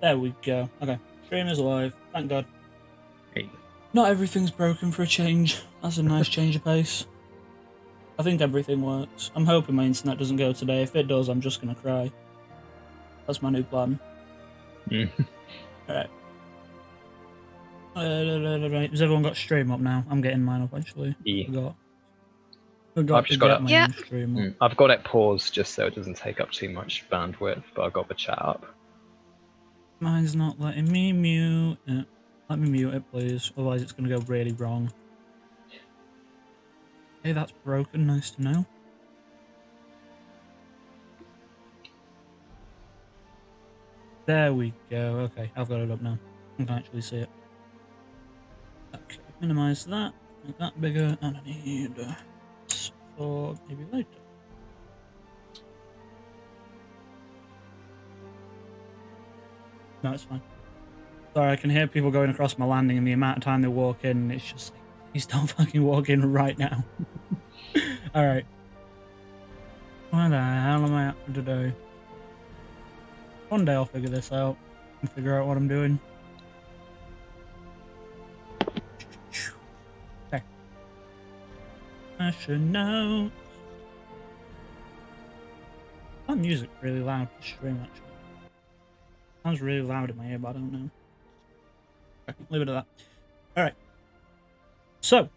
There we go. Okay, stream is alive. Thank God. Hey. Not everything's broken for a change. That's a nice change of pace. I think everything works. I'm hoping my internet doesn't go today. If it does, I'm just gonna cry. That's my new plan. Alright. Has everyone got stream up now? I'm getting mine up actually. Yeah. Forgot to get my own stream up. I've got it paused just so it doesn't take up too much bandwidth, but I've got the chat up. Mine's not letting me mute it. Let me mute it, please. Otherwise, it's going to go really wrong. Hey, that's broken. Nice to know. There we go. Okay, I've got it up now. I can actually see it. Okay, minimize that. Make that bigger. And I need this for maybe later. No, it's fine. Sorry, I can hear people going across my landing and the amount of time they walk in, it's just like, please don't fucking walk in right now. Alright. What the hell am I up to today? One day I'll figure this out and figure out what I'm doing. Okay. Fashion notes. That music really loud to stream actually. Sounds really loud in my ear, but I don't know. Okay, leave it at that. Alright. So.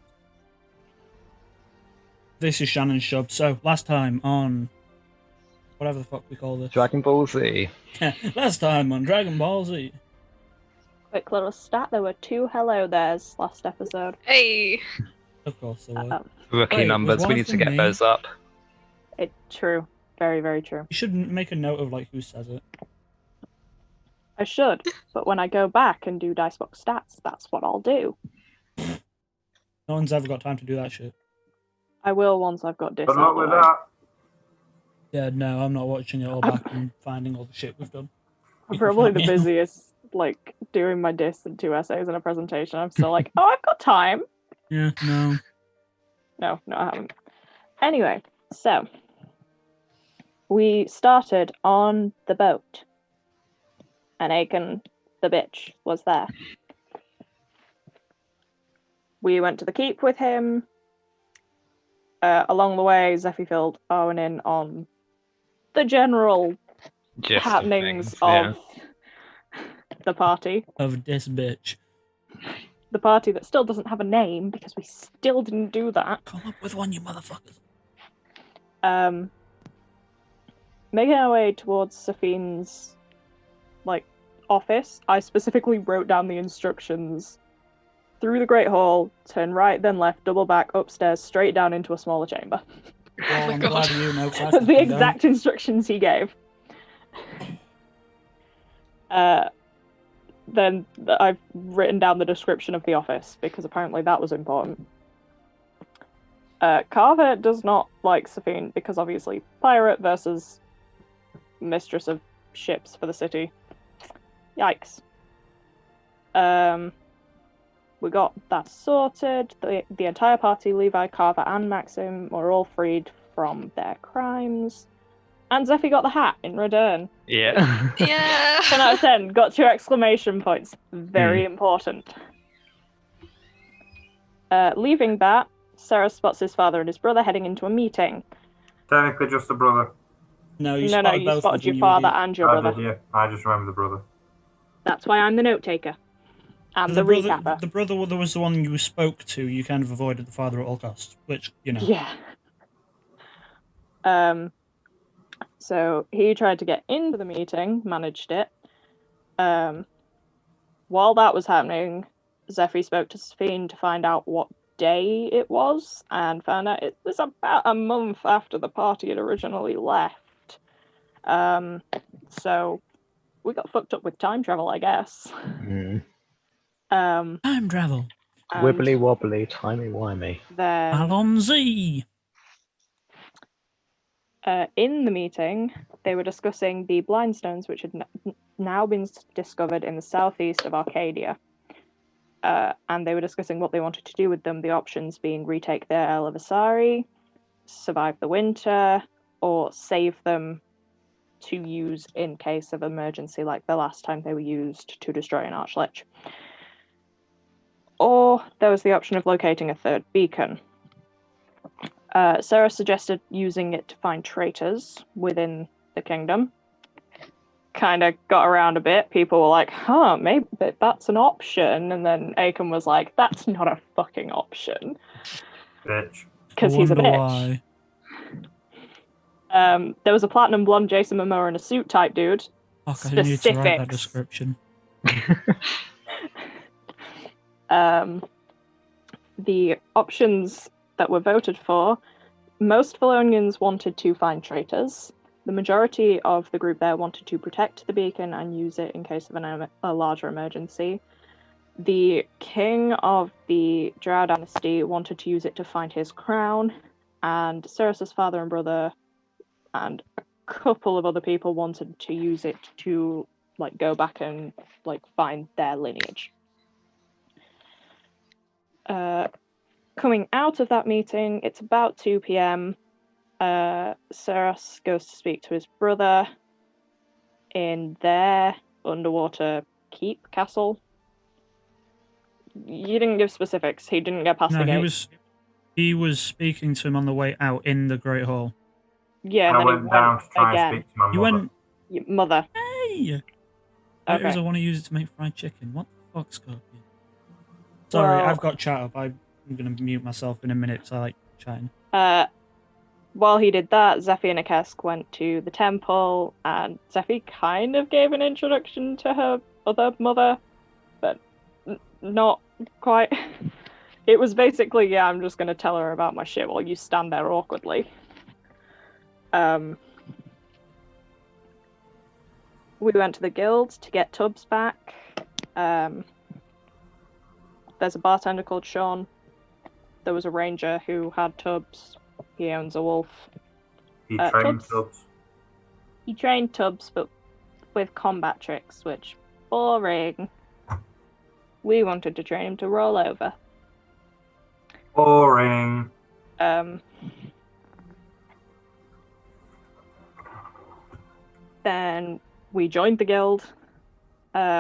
This is Shannon's Shub. So, last time on... whatever the fuck we call this. Dragon Ball Z. Last time on Dragon Ball Z. Quick little stat, there were 2 hello there's last episode. Hey! Of course there were. Rookie Wait, numbers, was we one need to from get me? those up. True. Very, very true. You should make a note of like who says it. I should, but when I go back and do Dicebox stats, that's what I'll do. No one's ever got time to do that shit. I will once I've got Dis. Good luck with that. Yeah, no, I'm not watching it all back and finding all the shit we've done. I'm probably the busiest, like, doing my Dis and 2 essays and a presentation. I'm still like, oh, I've got time. Yeah, no. No, I haven't. Anyway, so we started on the boat. And Aiken, the bitch, was there. We went to the keep with him. Along the way, Zephy filled Owen in on the general Just happenings things, yeah. of the party. Of this bitch. The party that still doesn't have a name because we still didn't do that. Come up with one, you motherfuckers. Making our way towards Safine's office, I specifically wrote down the instructions. Through the Great Hall, turn right, then left, double back, upstairs, straight down into a smaller chamber. Well, I'm glad you know. The exact instructions he gave. Then I've written down the description of the office, because apparently that was important. Carver does not like Safine, because obviously pirate versus mistress of ships for the city. Yikes. We got that sorted. The entire party, Levi, Carver, and Maxim, were all freed from their crimes. And Zephy got the hat in return. Yeah. Yeah! 10 out of 10. Got 2 exclamation points. Very important. Leaving that, Sarah spots his father and his brother heading into a meeting. Technically just a brother. No, you No, spotted you both spotted of them, your father idiot. and your I brother. did, yeah. I just remember the brother. That's why I'm the note taker. I'm the recapper. The brother was the one you spoke to. You kind of avoided the father at all costs, which, you know. Yeah. So he tried to get into the meeting, managed it. While that was happening, Zephy spoke to Safine to find out what day it was, and found out it was about a month after the party had originally left. So we got fucked up with time travel, I guess. Time travel. Wibbly wobbly, timey wimey. Then Alon Z. In the meeting, they were discussing the blindstones, which had now been discovered in the southeast of Arcadia. And they were discussing what they wanted to do with them, the options being retake their Elevasari, survive the winter, or save them to use in case of emergency, like the last time they were used to destroy an Archlich. Or there was the option of locating a third beacon. Sarah suggested using it to find traitors within the kingdom. Kind of got around a bit. People were like, huh, maybe that's an option. And then Aiken was like, that's not a fucking option. Bitch. Because he's a wonder bitch. why. There was a platinum blonde Jason Momoa in a suit type dude. Fuck, I need to write that Specifics. description. The options that were voted for, most Valonians wanted to find traitors. The majority of the group there wanted to protect the beacon and use it in case of a larger emergency. The king of the Drow dynasty wanted to use it to find his crown, and Cerys' father and brother and a couple of other people wanted to use it to like go back and like find their lineage. Coming out of that meeting, it's about 2 p.m. Cerys goes to speak to his brother in their underwater keep castle. You didn't give specifics. He didn't get past the No, gate. he was speaking to him on the way out in the Great Hall. Yeah, and I then he went down to try again. and speak to my You mother. went, Your mother. hey! Okay. I want to use it to make fried chicken. What the fuck, Scorpion? Sorry, Well- I've got chat up. I'm going to mute myself in a minute because I like chatting. While he did that, Zephy and Akesk went to the temple, and Zephy kind of gave an introduction to her other mother, but not quite. It was basically, yeah, I'm just going to tell her about my shit while you stand there awkwardly. We went to the guild to get Tubbs back. There's a bartender called Sean. There was a ranger who had Tubbs. He owns a wolf. He trained Tubbs. Tubbs. He trained Tubbs, but with combat tricks, which boring. We wanted to train him to roll over. Boring. Then we joined the guild.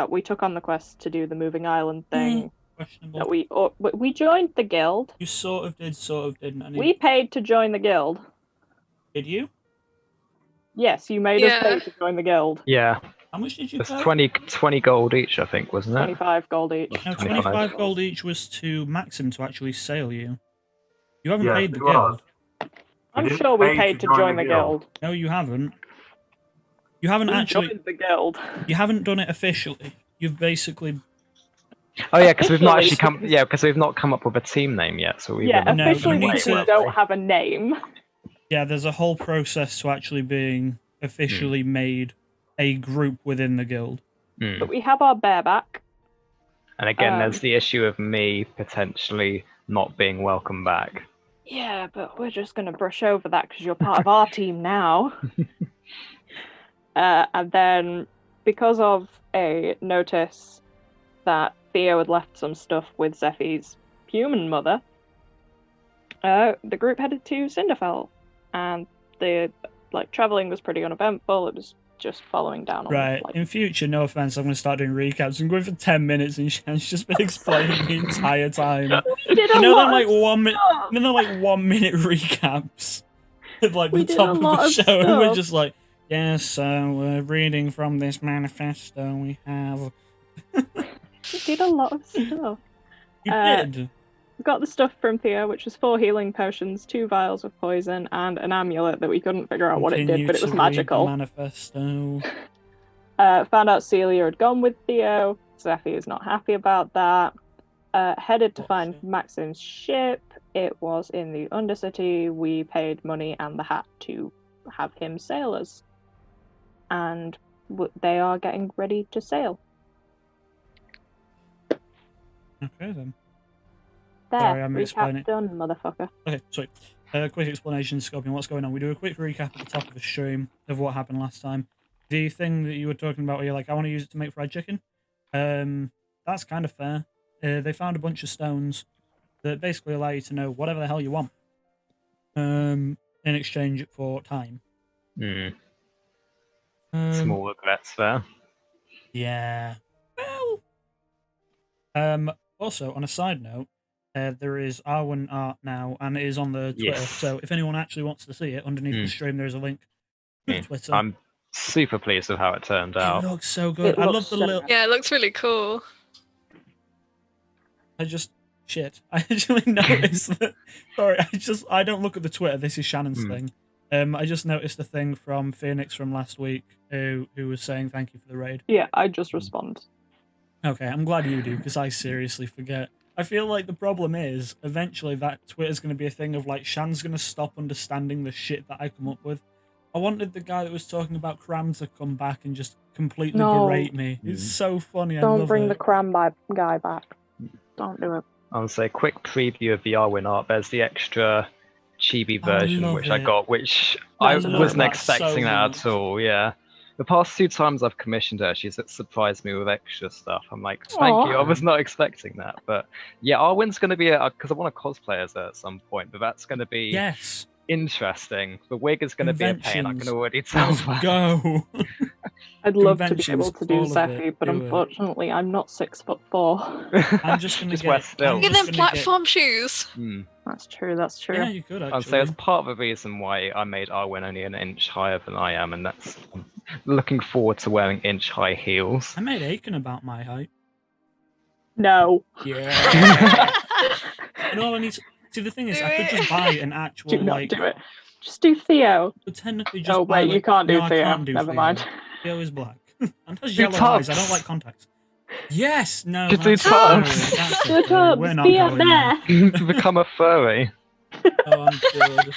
We took on the quest to do the moving island thing. Questionable. No, we joined the guild. You sort of did, sort of didn't. We paid to join the guild. Did you? Yes, you made us pay to join the guild. Yeah, How much did you it's pay? 20 gold each, I think, wasn't it? 25 gold each. No, 25. 25 gold each was to Maxim to actually sail you. You haven't Yes, paid the it was. guild. I'm didn't sure we pay paid to join the guild. No, you haven't. You haven't We actually. joined the guild. You haven't done it officially. You've basically. Oh yeah, because we've not actually Officially. come. Yeah, because we've not come up with a team name yet. So we. Yeah, No, officially you we need to- don't have a name. Yeah, there's a whole process to actually being officially made a group within the guild. But we have our bareback. And again, there's the issue of me potentially not being welcome back. Yeah, but we're just going to brush over that because you're part of our team now. And then, because of a notice that Theo had left some stuff with Zephy's human mother, the group headed to Cinderfell. And the traveling was pretty uneventful. It was just following down on Right. In future, no offense, I'm going to start doing recaps. I'm going for 10 minutes and Shan's just been explaining the entire time. We did a You know lot them like of 1 minute, stuff. you know, like 1 minute recaps at like We the did top a of lot the of show, and we're stuff. just like, yes, so we're reading from this manifesto. We have. We did a lot of stuff. You did. We got the stuff from Theo, which was 4 healing potions, 2 vials of poison, and an amulet that we couldn't figure out what it did, but it was magical. The manifesto. Found out Celia had gone with Theo. Zephy is not happy about that. Headed to find Maxim's ship. It was in the Undercity. We paid money and the hat to have him sail us. And they are getting ready to sail. Okay then. There, Sorry, I'm recap explaining. done, motherfucker. Okay, sweet. a quick explanation, Scorpion, what's going on. We do a quick recap at the top of the stream of what happened last time. The thing that you were talking about where you're like, I want to use it to make fried chicken. That's kind of fair. They found a bunch of stones that basically allow you to know whatever the hell you want. In exchange for time. Small regrets there. Yeah. Well. Also, on a side note, there is Arwen art now, and it is on the Twitter. Yes. So if anyone actually wants to see it, underneath the stream, there is a link to the Twitter. I'm super pleased with how it turned out. It looks so good. I love the little. Yeah, it looks really cool. Shit. I actually noticed that. Sorry, I don't look at the Twitter. This is Shannon's thing. I just noticed a thing from Phoenix from last week who was saying thank you for the raid. Yeah, I just respond. Okay, I'm glad you do, because I seriously forget. I feel like the problem is, eventually that Twitter's going to be a thing of, like, Shan's going to stop understanding the shit that I come up with. I wanted the guy that was talking about Cram to come back and just completely berate me. It's so funny. Don't I love bring it. the Cram guy back. Don't do it. I'll say a quick preview of the Arwen art. There's the extra chibi version I got, which I wasn't expecting that at all. Yeah, the past 2 times I've commissioned her, she's surprised me with extra stuff. I'm like, thank you. I was not expecting that, but yeah, Arwen's going to be because I want to cosplay as her at some point, but that's going to be interesting. The wig is going to be a pain. I can already tell. Let's go. I'd love to be able to do Zephy, but unfortunately, I'm not 6'4". I'm just going to get them platform shoes. That's true. That's true. Yeah, you could actually. I'd say that's part of the reason why I made Arwen only an inch higher than I am, and that's looking forward to wearing inch-high heels. I made Aiken about my height. No. Yeah. And all I need to see, the thing is, I could just buy an actual do it. Just do Theo. But technically, just you can't do Theo. I can't do Never Theo. mind. Theo is black and has yellow eyes. I don't like contacts. Yes, no. Just do Tubbs. Do Tubbs. Be up there. To become a furry. Oh, I'm good.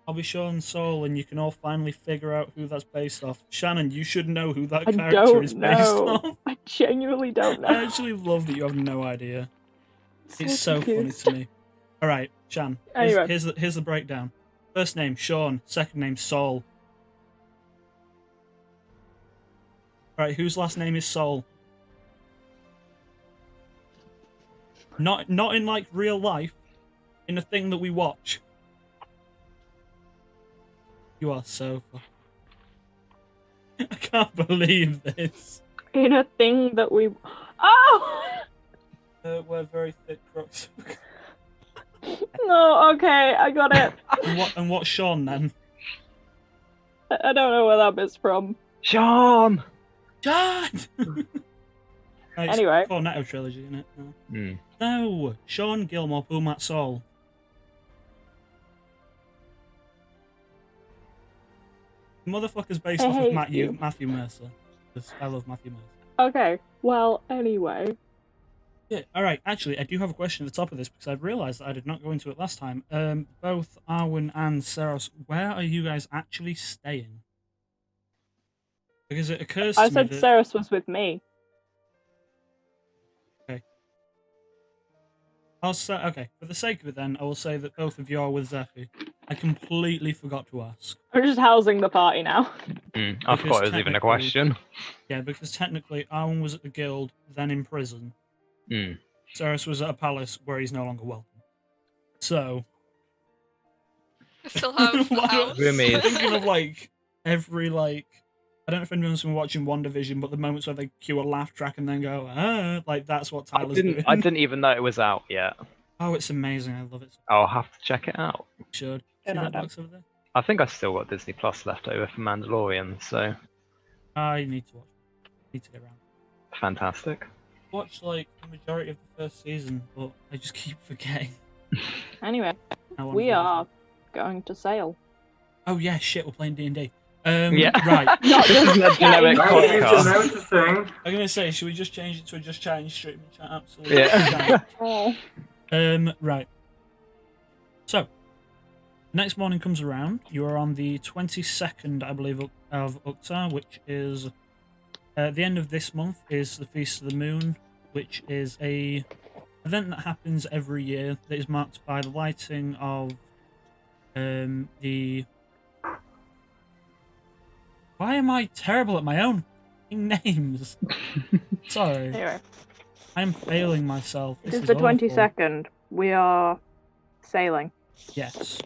I'll be showing Soul, and you can all finally figure out who that's based off. Shannon, you should know who that character is based off. I genuinely don't know. I actually love that you have no idea. It's so funny to me. All right, Shan. Anyway. Here's the breakdown. First name Sean. Second name Saul. All right, whose last name is Saul? Not in like real life. In a thing that we watch. You are so fucking... I can't believe this. In a thing that we... Oh! We're very thick crooks. No, okay, I got it. And what's Sean then? I don't know where that bit's from. Sean! Anyway. Cornetto trilogy, isn't it? No. No! Sean Gilmore, Pumat Sol. The motherfucker's based off of Matthew Mercer. Because I love Matthew Mercer. Okay, well, anyway. Yeah, alright, actually, I do have a question at the top of this because I've realised that I did not go into it last time. Both Arwen and Saros, where are you guys actually staying? Because it occurs to me I said Saros was with me. Okay. Okay, for the sake of it then, I will say that both of you are with Zephy. I completely forgot to ask. We're just housing the party now. I forgot it was even a question. Yeah, because technically Arwen was at the guild, then in prison. Saros was at a palace where he's no longer welcome. So... I still have the house. I'm thinking of every I don't know if anyone's been watching WandaVision, but the moments where they cue a laugh track and then go, that's what Tyler's doing. I didn't even know it was out yet. Oh, it's amazing. I love it. I'll have to check it out. You should. See that box over there? I think I've still got Disney Plus left over for Mandalorian, so... You need to watch. You need to get around. Fantastic. Watch the majority of the first season, but I just keep forgetting. Anyway, we are going to sail. Oh yeah, shit, we're playing D&D. Yeah. Right. This isn't a generic podcast. I'm gonna say, should we just change it to a just chatting stream? Absolutely. Yeah. Right. So, next morning comes around. You are on the 22nd, I believe, of Uktar, which is the end of this month. Is the Feast of the Moon, which is a event that happens every year that is marked by the lighting of the... Why am I terrible at my own names? Sorry. Anyway, I am failing myself. it This is the awful. 22nd. We are sailing. Yes.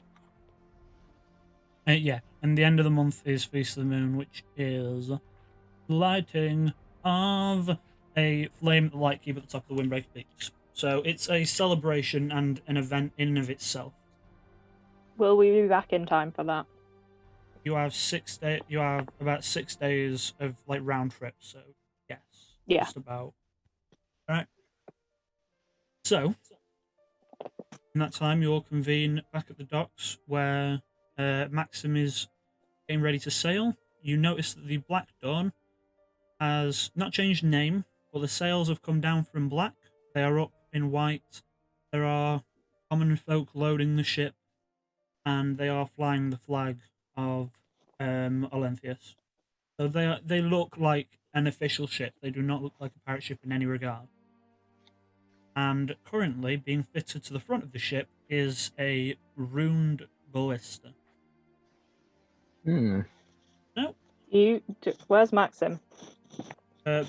Yeah, and the end of the month is Feast of the Moon, which is lighting of a flame at the light keep at the top of the Windbreaker Peaks. So it's a celebration and an event in and of itself. Will we be back in time for that? You have 6 days. You have about 6 days of like round trip. So yes, Yeah. just about. All right. So in that time, you'll convene back at the docks where Maxim is getting ready to sail. You notice that the Black Dawn has not changed name, but the sails have come down from black. They are up in white. There are common folk loading the ship, and they are flying the flag of Olenthius. So they look like an official ship. They do not look like a pirate ship in any regard. And currently being fitted to the front of the ship is a runed ballista. Hmm. No. Where's Maxim?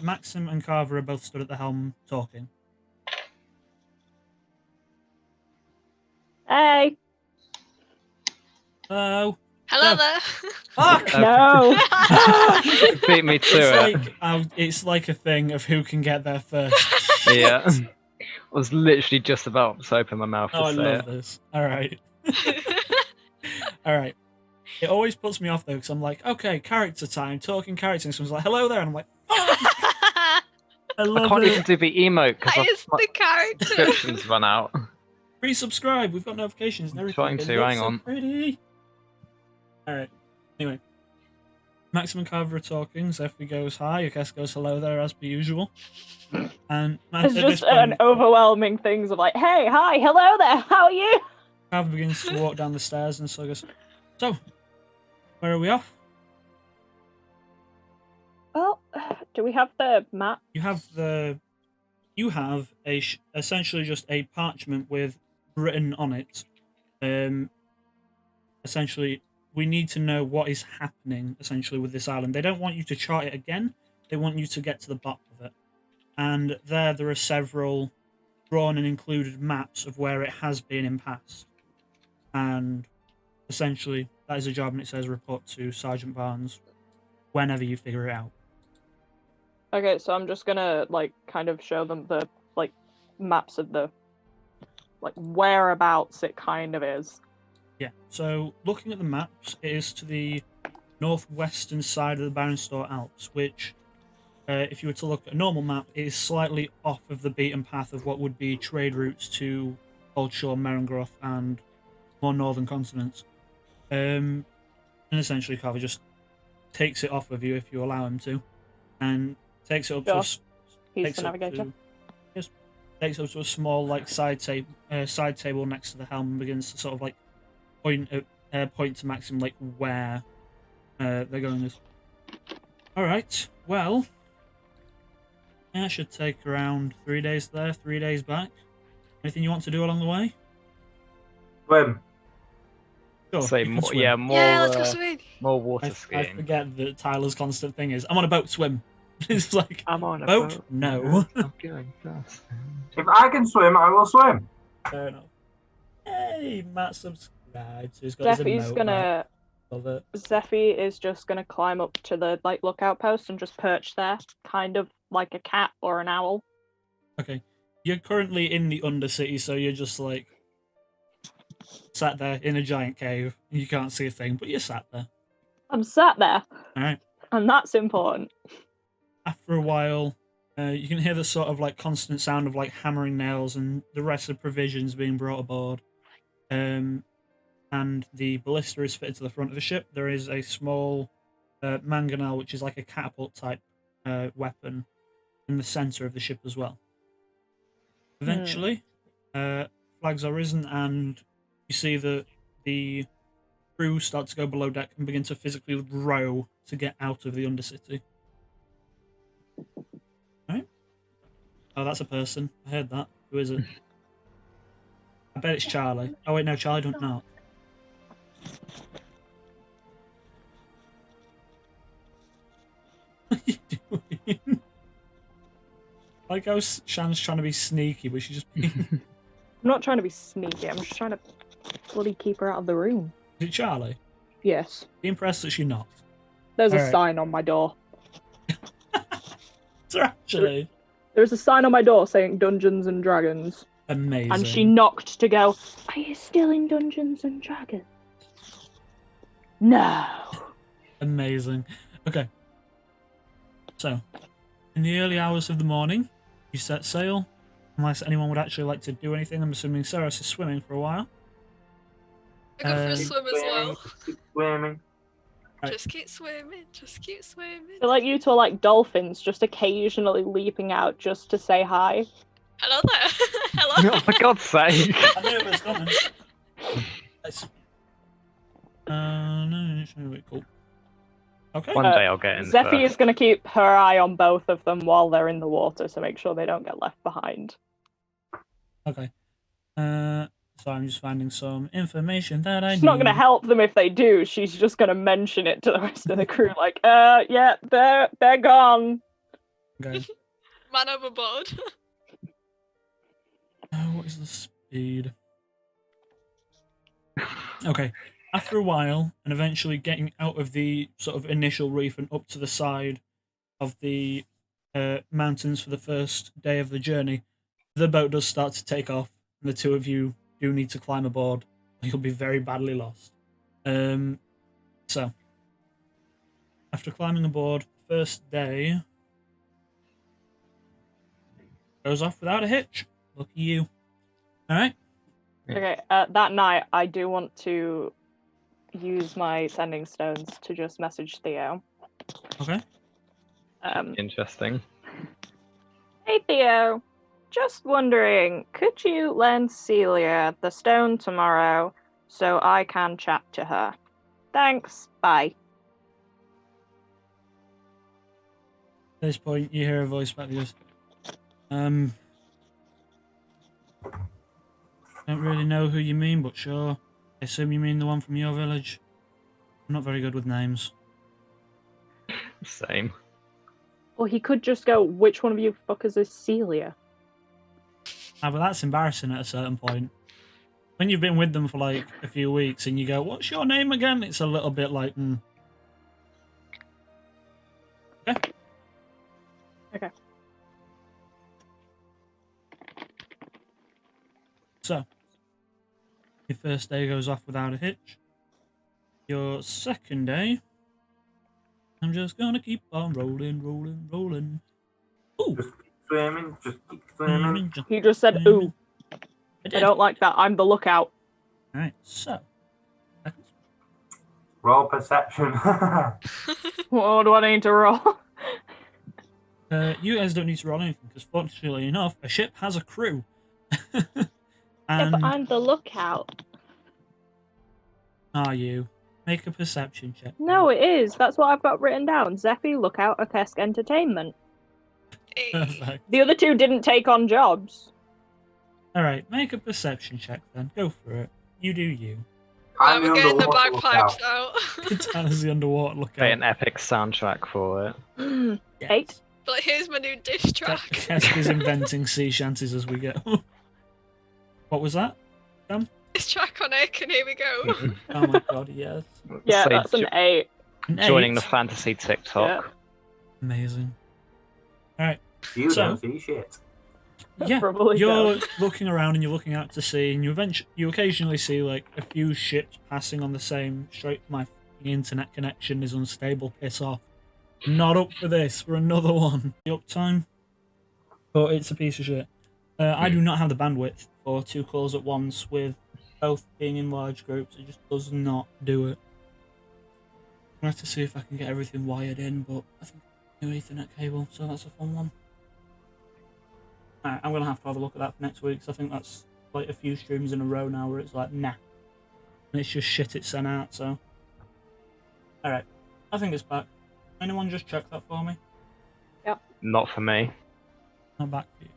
Maxim and Carver are both stood at the helm talking. Hey! Hello. Hello No. there. Fuck! No! Beat me to it. It's like a thing of who can get there first. Yeah. I was literally just about to open my mouth to Oh, I say love it. this. All right. All right. It always puts me off though, because I'm like, okay, character time, talking character, and someone's like, hello there, and I'm like, I I love can't it. even do the emote That because is the character. subscriptions run out. Resubscribe. We've got notifications and everything. Trying It to, looks hang so on. pretty. All right. Anyway, Maxim and Carver are talking. Zephyr goes hi. I guess goes hello there as per usual. And It's at just this point, an overwhelming things of like, hey, hi, hello there, how are you? Carver begins to walk down the stairs and so goes, so, where are we off? Well, do we have the map? You have essentially just a parchment with written on it. Essentially, we need to know what is happening essentially with this island. They don't want you to chart it again. They want you to get to the bottom of it. And there are several drawn and included maps of where it has been in past. And essentially, that is a job, and it says report to Sergeant Barnes whenever you figure it out. Okay, so I'm just gonna like kind of show them the like maps of the like whereabouts it kind of is. Yeah, so looking at the maps, it is to the northwestern side of the Barenstor Alps, which, if you were to look at a normal map, is slightly off of the beaten path of what would be trade routes to Old Shore, Merengroth, and more northern continents. And essentially, Carver just takes it off of you if you allow him to, and takes it up to He's the navigator. Takes up to a small like side table next to the helm and begins to sort of like point to Maxim like where they're going. All right, well, yeah, it should take around 3 days there, 3 days back. Anything you want to do along the way? Swim. Sure, Say you can more, swim. yeah, more, Yeah, let's go swimming. more water I skiing. forget that Tyler's constant thing is, I'm on a boat, swim. It's like, I'm on a boat? boat. No. I'm going fast. If I can swim, I will swim. Fair enough. Hey, Matt subscribed. So he's got his Zeffy's emote gonna. Love it. Zeffy is just gonna climb up to the like lookout post and just perch there, kind of like a cat or an owl. Okay. You're currently in the Undercity, so you're just like sat there in a giant cave. You can't see a thing, but you're sat there. I'm sat there, Alright. and that's important. After a while, you can hear the sort of like constant sound of like hammering nails and the rest of provisions being brought aboard. And the ballista is fitted to the front of the ship. There is a small mangonel, which is like a catapult type weapon, in the center of the ship as well. Eventually, flags are risen, and you see that the crew start to go below deck and begin to physically row to get out of the Undercity. Right? Oh, that's a person. I heard that. Who is it? I bet it's Charlie. Oh wait, no, Charlie don't knock. What are you doing? Like how Shan's trying to be sneaky, but she's just being... I'm not trying to be sneaky, I'm just trying to bloody keep her out of the room. Is it Charlie? Yes. Be impressed that she knocked. There's a Alright. sign on my door. So actually... There's a sign on my door saying Dungeons and Dragons. Amazing. And she knocked to go, are you still in Dungeons and Dragons? No. Amazing. Okay. So, in the early hours of the morning, you set sail. Unless anyone would actually like to do anything, I'm assuming Ceres is swimming for a while. I go for a swim as well. Keep swimming. Right. Just keep swimming, just keep swimming. I feel like you two are like dolphins, just occasionally leaping out just to say hi. Hello there. Hello. Oh, for God's sake. I knew it was coming. Let's... no, it's really cool. Okay. One day I'll get in Zephy first. is going to keep her eye on both of them while they're in the water to make sure they don't get left behind. Okay. So I'm just finding some information that I She's need. not going to help them if they do. She's just going to mention it to the rest of the crew, like, yeah, they're gone. Okay. Man overboard. What is the speed? Okay. After a while, and eventually getting out of the sort of initial reef and up to the side of the mountains for the first day of the journey, the boat does start to take off, and the two of you do need to climb aboard, or you'll be very badly lost. So, after climbing aboard, first day goes off without a hitch. Lucky you. All right. Okay, that night, I do want to use my sending stones to just message Theo. Okay. Interesting. Hey Theo, just wondering, could you lend Celia the stone tomorrow so I can chat to her? Thanks, bye. At this point, you hear a voice back that goes, don't really know who you mean, but sure. I assume you mean the one from your village. I'm not very good with names. Same. Or he could just go, which one of you fuckers is Celia? Ah, but that's embarrassing at a certain point. When you've been with them for like a few weeks and you go, what's your name again? It's a little bit like, Okay. Okay. So, your first day goes off without a hitch. Your second day, I'm just gonna keep on rolling. Ooh. Just keep swimming. Just keep swimming. He just said, ooh. I I did. don't like that. I'm the lookout. Alright, so. Roll perception. What do I need to roll? You guys don't need to roll anything, because fortunately enough, a ship has a crew. Yeah, And but I'm the lookout. are you? Make a perception check. No, it is. That's what I've got written down. Zephy, lookout, Akesk, entertainment. Hey. Perfect. The other two didn't take on jobs. Alright, make a perception check then. Go for it. You do you. Right, I'm we're getting the underwater bagpipes lookout. out. Tanner's the underwater Create lookout. an epic soundtrack for it. Yes. 8. But here's my new dish track. Kesk is inventing sea shanties as we go. What was that? Dish track on Ick, and here we go. Oh my god, yes. Yeah, Say that's an 8. An joining 8. the fantasy TikTok. Yeah. Amazing. Alright, You So- don't see shit. yeah. Probably You're don't. looking around and you're looking out to sea, and you occasionally see like a few ships passing on the same straight. My f***ing internet connection is unstable. Piss off. Not up for this. For another one. The uptime, but it's a piece of shit. I do not have the bandwidth for 2 calls at once with both being in large groups. It just does not do it. I'm gonna have to see if I can get everything wired in, but I think new Ethernet cable, so that's a fun one. Alright, I'm gonna have to have a look at that for next week, 'cause I think that's like a few streams in a row now where it's like, nah. And it's just shit it's sent out, so. Alright, I think it's back. Anyone just check that for me? Not for me. Not back for you.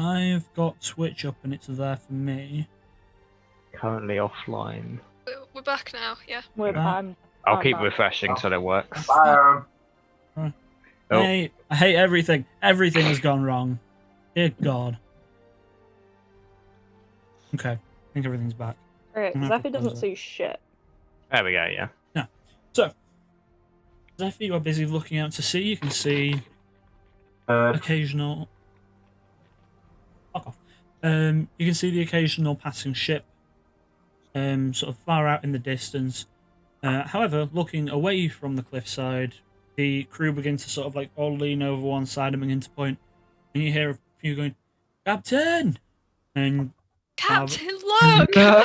I've got Twitch up and it's there for me. Currently offline. We're back now, yeah. I'll keep refreshing till it works. Fire 'em. Oh. I hate everything. Everything has gone wrong. Dear God. Okay, I think everything's back. Alright, I'm gonna have to Zephy doesn't close see shit. There we go, yeah. So, Zephy, you are busy looking out to sea. You can see occasional. Fuck off. You can see the occasional passing ship, sort of far out in the distance. However, looking away from the cliffside, the crew begin to sort of like all lean over one side and begin to point, and you hear a few going, "Captain!" And Captain, look! No!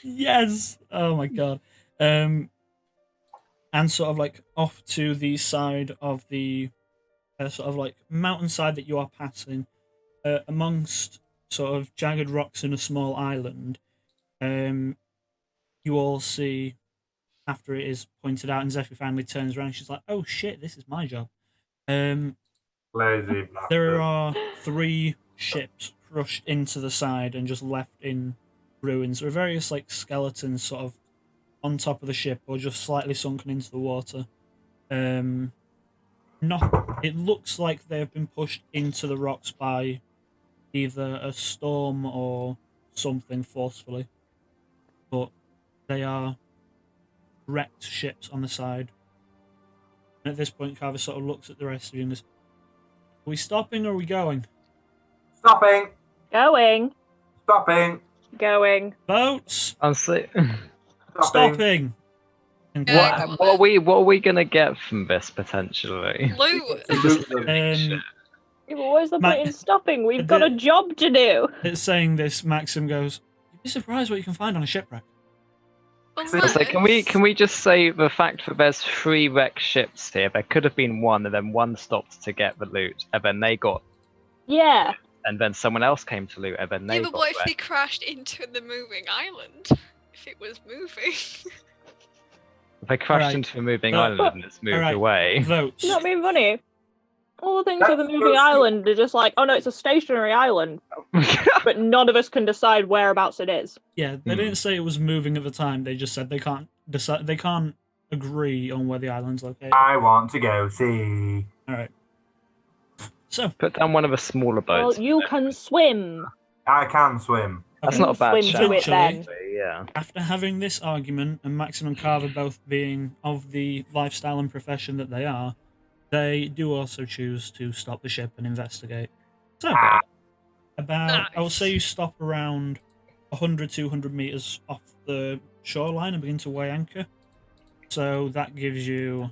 Yes. Oh my God. And sort of like off to the side of the sort of like mountainside that you are passing, amongst sort of jagged rocks in a small island, you all see, after it is pointed out and Zephyr finally turns around, she's like, "Oh shit, this is my job." Lazy bastard. There are 3 ships crushed into the side and just left in ruins. There are various like skeletons sort of on top of the ship or just slightly sunken into the water. It looks like they have been pushed into the rocks by either a storm or something forcefully. But they are wrecked ships on the side. And at this point, Carver sort of looks at the rest of you and goes, "Are we stopping or are we going?" Stopping! Going. Stopping! Going. Boats! Honestly, Stopping! And Yeah. what are we gonna get from this potentially? Loot! um, Yeah, but where's the Ma- point in stopping? We've got a job to do. it's saying this, Maxim goes, "You'd be surprised what you can find on a shipwreck." So can we just say the fact that there's 3 wrecked ships here? There could have been one, and then one stopped to get the loot, and then they got, Yeah. and then someone else came to loot, and then they Yeah, but got what if they wrecked. crashed into the moving island? If it was moving? If they crashed Alright. into the moving But- island and it's moved alright. away. Votes. Not being funny. All the things That's with the moving so island are just like, oh no, it's a stationary island, but none of us can decide whereabouts it is. Yeah, they didn't say it was moving at the time. They just said they can't decide. They can't agree on where the island's located. I want to go see. All right. So Put down one of the smaller Well, boats. you can swim. I can swim. That's okay, not a bad Swim shout. to it then. actually, yeah. after having this argument and Maxim and Carver both being of the lifestyle and profession that they are, they do also choose to stop the ship and investigate. So Ah. about, I will say Nice. you stop around 100, 200 meters off the shoreline and begin to weigh anchor. So that gives you,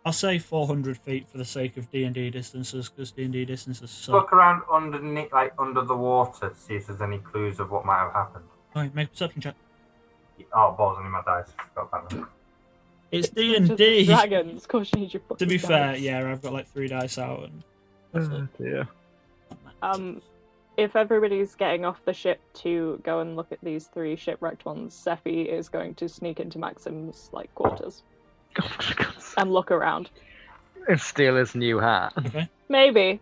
I'll say 400 feet for the sake of D&D distances, because D&D distances suck. Look around underneath, like under the water, to see if there's any clues of what might have happened. Alright, make a perception check. Oh, balls on my dice. Got that one. It's Just D&D. Dragons, cause you need your To fucking be fair, dice. yeah, I've got like 3 dice out and that's it. Dear. If everybody's getting off the ship to go and look at these 3 shipwrecked ones, Zephy is going to sneak into Maxim's like quarters and look around. And steal his new hat. Okay. Maybe.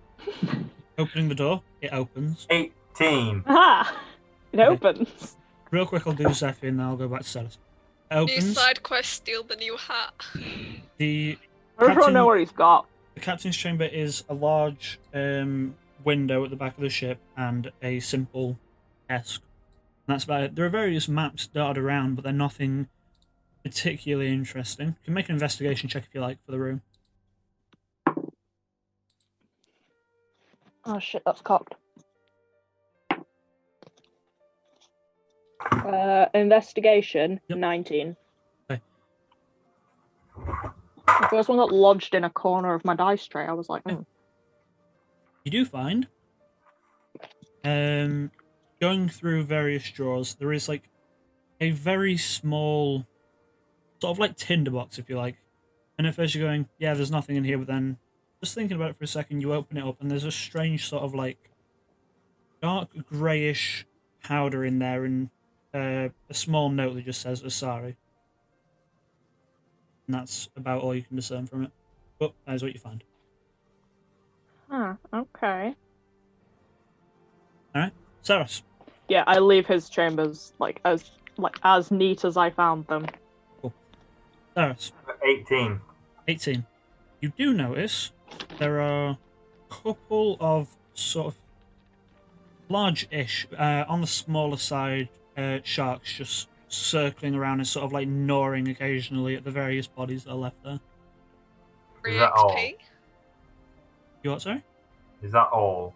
Opening the door, it opens. 18. Aha! It Okay. opens. Real quick, I'll do Zephyr and then I'll go back to Celis. It New opens. side quest, steal the new hat. The I just want to Captain- know what he's got. captain's chamber is a large window at the back of the ship and a simple desk. And that's about it. There are various maps dotted around, but they're nothing particularly interesting. You can make an investigation check if you like for the room. Oh shit, that's cocked. Investigation, Yep. 19. Okay. The first one got lodged in a corner of my dice tray. I was like, You do find, going through various drawers, there is like a very small, sort of like tinderbox, if you like. And at first you're going, yeah, there's nothing in here, but then just thinking about it for a second, you open it up and there's a strange sort of like dark greyish powder in there and a small note that just says Asari. And that's about all you can discern from it. But that is what you find. Okay. All right, Saros. Yeah, I leave his chambers as neat as I found them. Cool. Saros. 18. 18. You do notice there are a couple of sort of large-ish, on the smaller side, sharks just circling around and sort of like gnawing occasionally at the various bodies that are left there. Free Is that all? XP. You what, sorry? Is that all?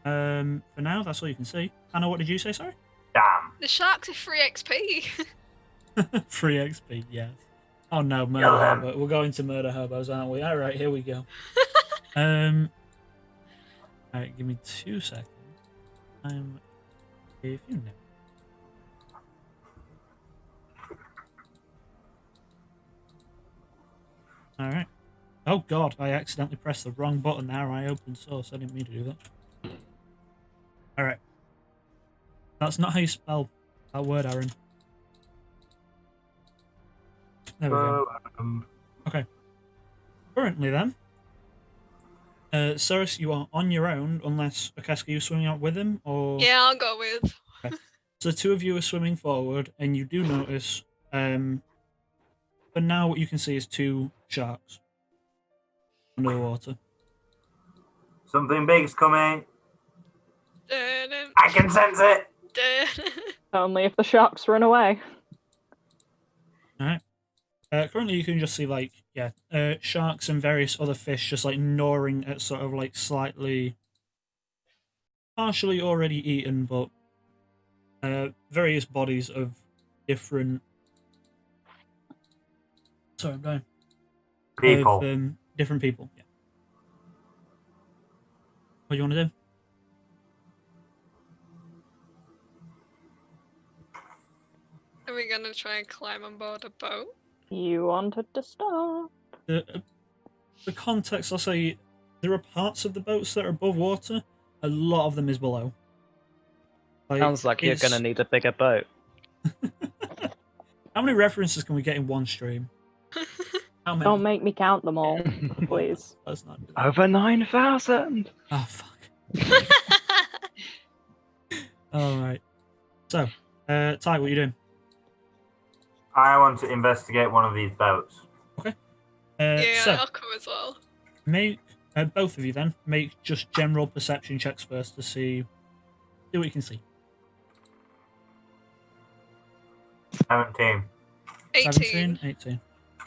For now, that's all you can see. Hannah, what did you say, sorry? Damn. The sharks are free XP. Free XP, yes. Oh no, murder Yeah. hobo. We're going to murder hobos, aren't we? All right, here we go. All right, give me 2 seconds. If you know. All right. Oh god, I accidentally pressed the wrong button there. I opened source. I didn't mean to do that. All right. That's not how you spell that word, Aaron. There we go. Okay. Currently, then, Cyrus, you are on your own, unless Akaska, you swimming out with him, or Yeah, I'll go with. okay. So the two of you are swimming forward, and you do notice. For now, what you can see is 2 sharks under the water. Something big's coming. Dun, I can sense it. dun. Only if the sharks run away. All right. Currently, you can just see sharks and various other fish just like gnawing at sort of like slightly, partially already eaten, but various bodies of different. Sorry, I'm going. People. Of, different people. Yeah. What do you want to do? Are we gonna try and climb on board a boat? You wanted to stop. The context, I'll say, there are parts of the boats that are above water. A lot of them is below. Sounds like you're going to need a bigger boat. How many references can we get in one stream? How many? Don't make me count them all, please. Let's not do that. Over 9,000! Oh, fuck. Alright. So, Ty, what are you doing? I want to investigate one of these boats. Yeah, So, I'll come as well. make both of you then make just general perception checks first to see what you can see. 17. 18. 17, 18.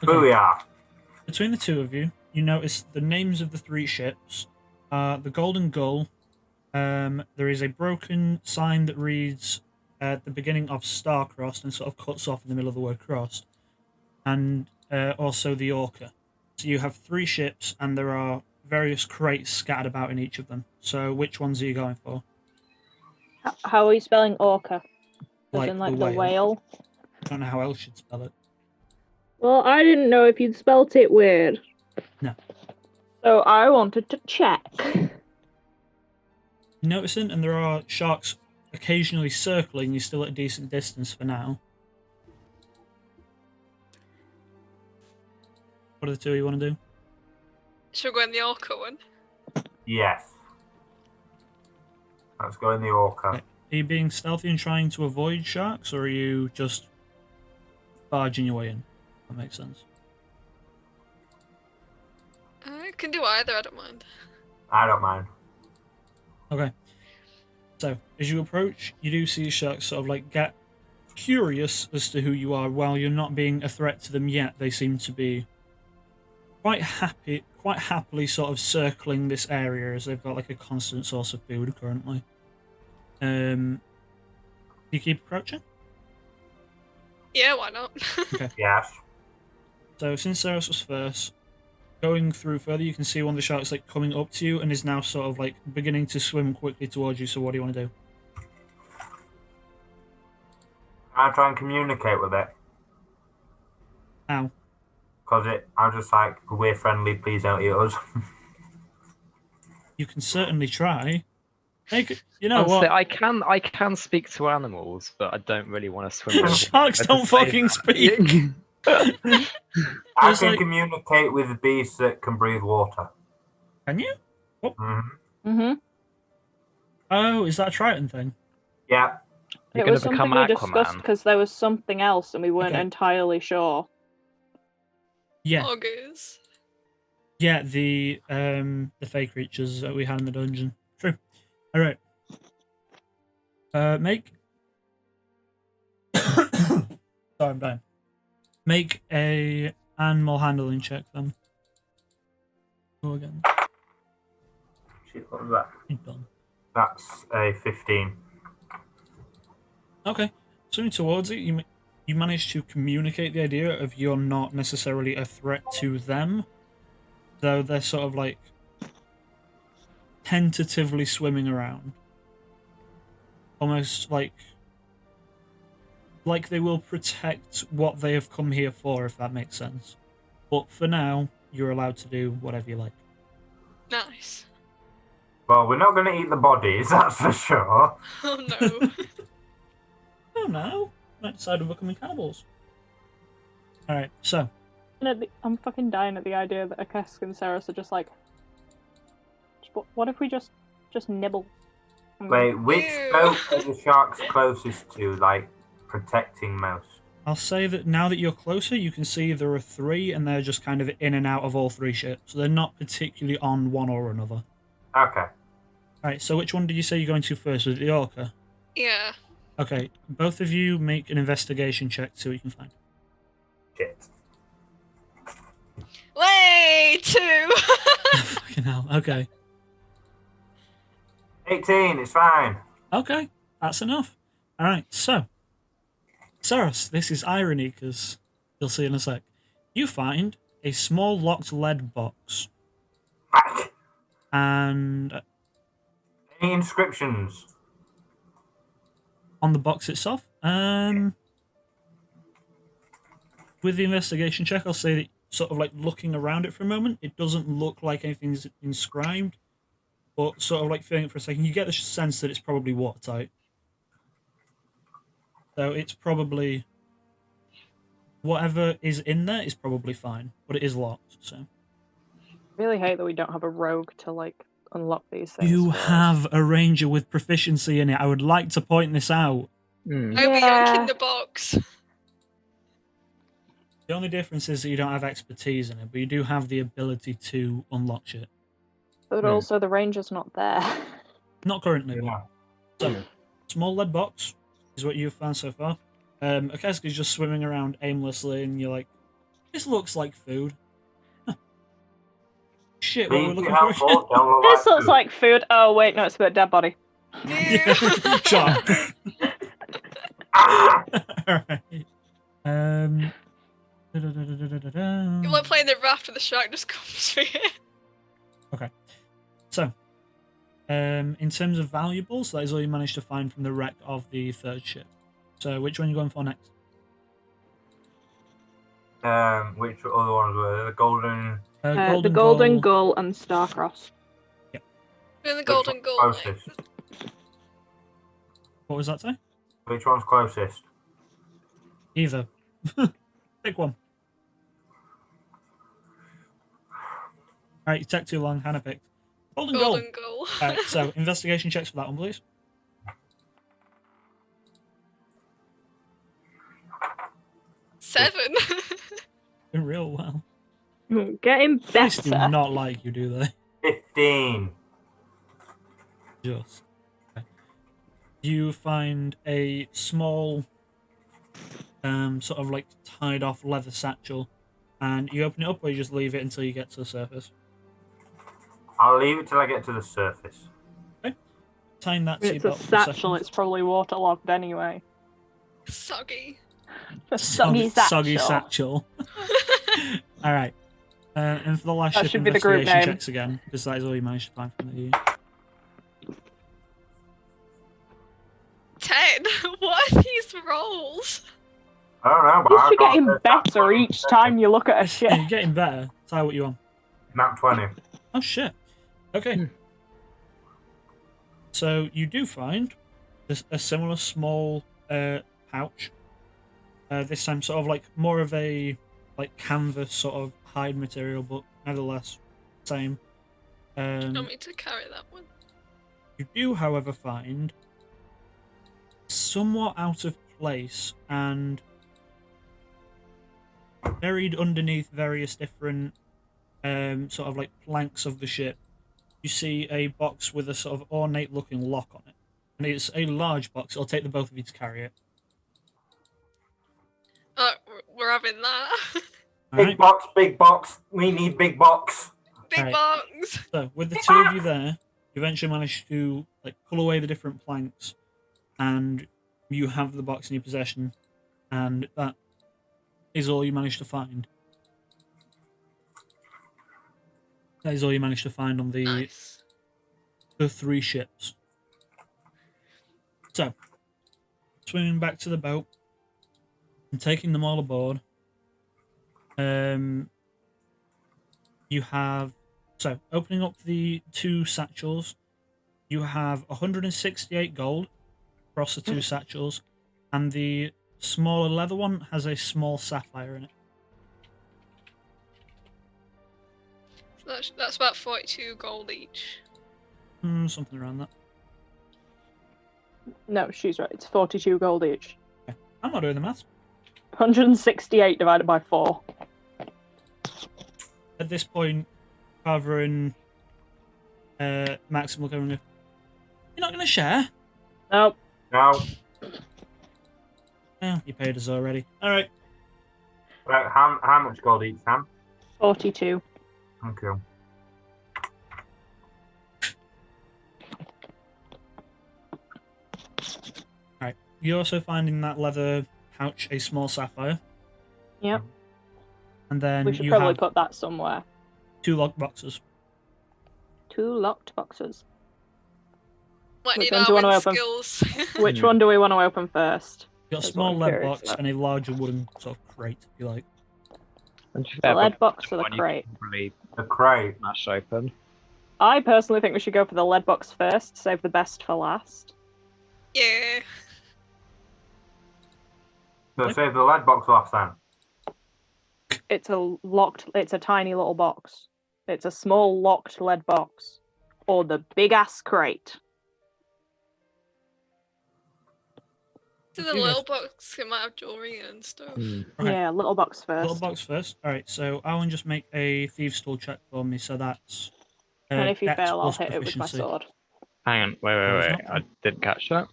Booyah. Between the two of you, you notice the names of the 3 ships are the Golden Gull. There is a broken sign that reads at the beginning of Star-Crossed and sort of cuts off in the middle of the word crossed. And also the Orca. So you have 3 ships, and there are various crates scattered about in each of them. So which ones are you going for? How are you spelling orca? As Like in, the the whale? I don't know how else you'd spell it. Well, I didn't know if you'd spelt it weird. No. So I wanted to check. Noticing, and there are sharks occasionally circling, you're still at a decent distance for now. What are the 2 you want to do? Should we go in the Orca one? Yes. Let's go in the Orca. Okay. Are you being stealthy and trying to avoid sharks, or are you just barging your way in? That makes sense. I can do either, I don't mind. I don't mind. Okay. So, as you approach, you do see sharks sort of like get curious as to who you are. While you're not being a threat to them yet, they seem to be quite happily sort of circling this area as they've got like a constant source of food currently. Do you keep approaching? Yeah, why not? Okay. Yes. So since Ceres was first, going through further, you can see one of the sharks like coming up to you and is now sort of like beginning to swim quickly towards you. So what do you want to do? I try and communicate with it. How? Because I'm just like, we're friendly, please don't eat us. You can certainly try. You know Honestly, what? I can speak to animals, but I don't really want to swim with them. Sharks don't fucking speak. I There's can like- communicate with beasts that can breathe water. Can you? Mm-hmm. Oh, is that a Triton thing? Yeah. You're It gonna was something become we discussed Aquaman. because there was something else and we weren't Okay. entirely sure. Yeah. Augurs. Yeah, the fake creatures that we had in the dungeon. True. All right. Make. Sorry, I'm dying. Make a animal handling check then. Go again. Shit, what was that? You're done. That's a 15. Okay. Swimming towards it, you manage to communicate the idea of you're not necessarily a threat to them, though they're sort of like tentatively swimming around, almost like they will protect what they have come here for, if that makes sense. But for now, you're allowed to do whatever you like. Nice. Well, we're not going to eat the bodies, that's for sure. Oh no. Oh no, might decide we're becoming cannibals. All right, so I'm fucking dying at the idea that Akesk and Ceres are just like, what if we just nibble? Wait, which Ew. boat are the sharks closest to, like, protecting most? I'll say that now that you're closer, you can see there are 3, and they're just kind of in and out of all 3 ships. So they're not particularly on one or another. Okay. All right, so which one did you say you're going to first? Was it the Orca? Yeah. Okay, both of you make an investigation check to see what you can find. Shit. Way 2. Fucking hell. Okay. 18, it's fine. Okay, that's enough. All right, so Saros, this is irony because you'll see in a sec. You find a small locked lead box, Fuck. and Any inscriptions? on the box itself, with the investigation check, I'll say that sort of like looking around it for a moment, it doesn't look like anything's inscribed, but sort of like feeling it for a second, you get the sense that it's probably watertight. So it's probably whatever is in there is probably fine, but it is locked. So I really hate that we don't have a rogue to like unlock these things. you for us. have a ranger with proficiency in it. I would like to point this out. Hmm. I'll be Yeah. yanking the box. The only difference is that you don't have expertise in it, but you do have the ability to unlock shit. But also the ranger's not there. Not currently, but Yeah. so small lead box is what you've found so far. Akeska's just swimming around aimlessly, and you're like, "This looks like food." Shit, what we're looking for? This looks like food. Oh wait, no, it's a bit dead body. Ew. Shut up. Ah! Alright. You like playing the raft and the shark just comes for you. Okay. So, in terms of valuables, that is all you managed to find from the wreck of the 3rd ship. So, which one are you going for next? Which other ones were there? The golden... The golden gull and Starcross. Doing the Which golden one's goal. closest? What was that say? Which one's closest? Either. Pick one. Alright, you take too long. Hannah picked. Golden goal. Golden goal. Alright, so investigation checks for that one, please. 7. Doing real well. Getting Police do better. not like you, do they? 15. Just. Okay. You find a small, sort of like tied off leather satchel, and you open it up, or you just leave it until you get to the surface. I'll leave it till I get to the surface. Okay. Tying that to It's your a belt for a satchel. second. It's probably waterlogged anyway. Soggy. A soggy Soggy satchel. satchel. All right. And for the last That ship should be the group investigation name. checks again, because that is all you managed to find from the 10. What are these rolls? I don't know, but You're I've got getting the better each time you look at a ship. You're getting better. Tell what you want. Nat 20. Oh shit. Okay. So you do find a similar small pouch. This time sort of like more of a like canvas sort of hide material, but nevertheless same. Do you want me to carry that one? You do, however, find somewhat out of place and buried underneath various different sort of like planks of the ship. You see a box with a sort of ornate looking lock on it. And it's a large box. It'll take the both of you to carry it. We're having that. Big box, big box. We need big box. Big box. So with the two of you there, you eventually manage to like pull away the different planks, and you have the box in your possession, and that is all you manage to find. That is all you managed to find on the three ships. So, swimming back to the boat and taking them all aboard. You have, so opening up the two satchels, you have 168 gold across the two satchels, and the smaller leather one has a small sapphire in it. So that's about 42 gold each. Something around that. No, she's right. It's 42 gold each. Okay. I'm not doing the maths. 168 divided by 4. At this point, Carver and Maxim will go and go, "You're not going to share?" Nope. No. Yeah, you paid us already. All right. How much gold each, Sam? 42. Thank you. All right. You also find in that leather pouch a small sapphire. Yep. And then We should you probably have put that somewhere. 2 lock boxes. 2 locked boxes. Might Which need one do you our want to open? skills. Which one do we want to open first? You've got a That's small what I'm lead curious box about. and a larger wooden sort of crate, if you like. The lead box or the crate? Probably The crate. smash open. I personally think we should go for the lead box first, save the best for last. Yeah. So save the lead box last then. It's a tiny little box. It's a small locked lead box. Or the big ass crate. To the You little guys- box, it might have jewelry and stuff. Right. Yeah, little box first. Little box first. All right, so Alan, just make a thieves' tool check for me. So that's And if you Dex fail, I'll plus hit it with my proficiency. sword. Hang on, it's wait. not. I didn't catch that.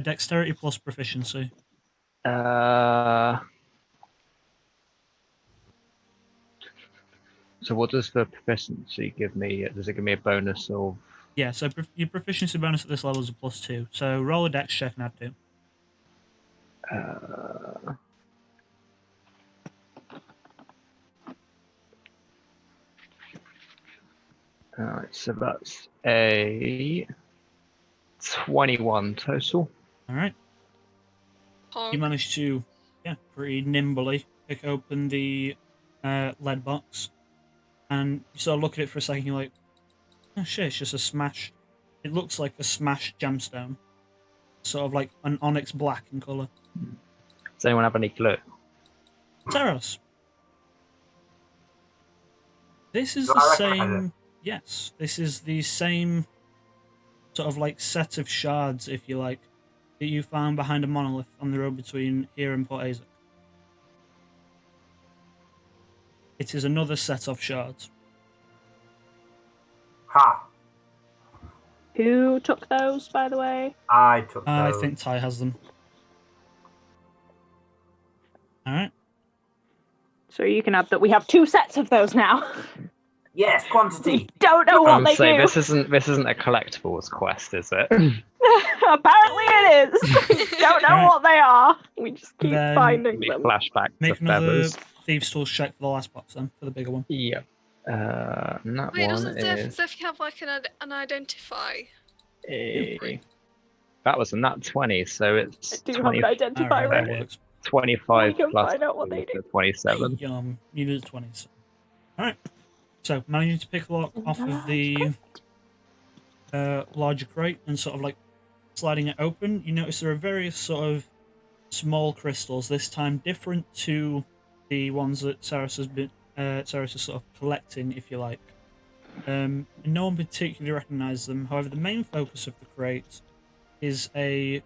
Dexterity plus proficiency. So what does the proficiency give me? Does it give me a bonus of? Yeah, so your proficiency bonus at this level is a +2. So roll a Dex check and add 2. Alright, so that's a 21 total. All right. You managed to, pretty nimbly pick open the lead box, and you sort of look at it for a second. You're like, "Oh shit! It's just a smashed. It looks like a smashed gemstone, sort of like an onyx black in color." Does anyone have any clue? Teros. This is Do the I recognize same. Yes, this is the same sort of like set of shards, if you like, that you found behind a monolith on the road between here and Port Azek. It is another set of shards. Ha! Who took those, by the way? I took I those. think Ty has them. All right. So you can add that we have 2 sets of those now. Yes, quantity. Don't know what they do. this isn't a collectibles quest, is it? Apparently it is. Don't know Alright. what they are. We just keep Then- finding Me them. flashback Make to another feathers. thieves' tools check for the last box then, for the bigger one. Yep. And that Wait, one doesn't is Zeph have like an identify? a... That was a nat 20, so it's Do you have an identifier Alright, that ready? works. 25 We can plus find out what they 2 do. to 27. You did 20s. Alright. So, managing to pick a lock off of the larger crate and sort of like sliding it open, you notice there are various sort of small crystals, this time different to the ones that Saris has been Saris is sort of collecting, if you like. No one particularly recognises them. However, the main focus of the crate is a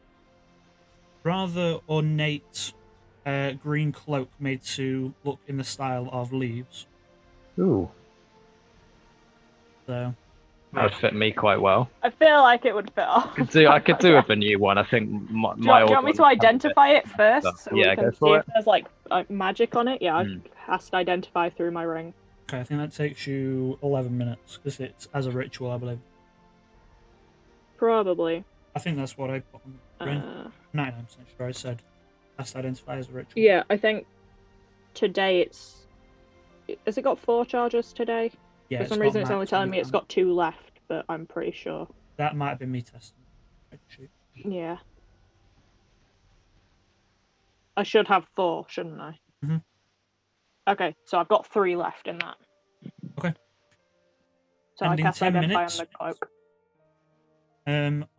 rather ornate green cloak made to look in the style of leaves. Ooh, So that would fit me quite well. I feel like it would fit off. I could do with a new one. I think my Do you old want me one to was kind of a bit identify it first, stuff. so Yeah, we go can see for if it. there's like magic on it? Yeah, I Mm. cast identify through my ring. okay, I think that takes you 11 minutes because it's as a ritual, I believe. Probably. I think that's what I put on the ring. 99% sure I said cast identify as a ritual. Yeah, I think today it's. Has it got 4 charges today? Yeah, For some reason, it's only telling me it's got 2 left, but I'm pretty sure. That might have been me testing. Yeah. I should have 4, shouldn't I? Mhm. Okay, so I've got 3 left in that. Okay. So And I in cast 10 identify minutes, on the cloak.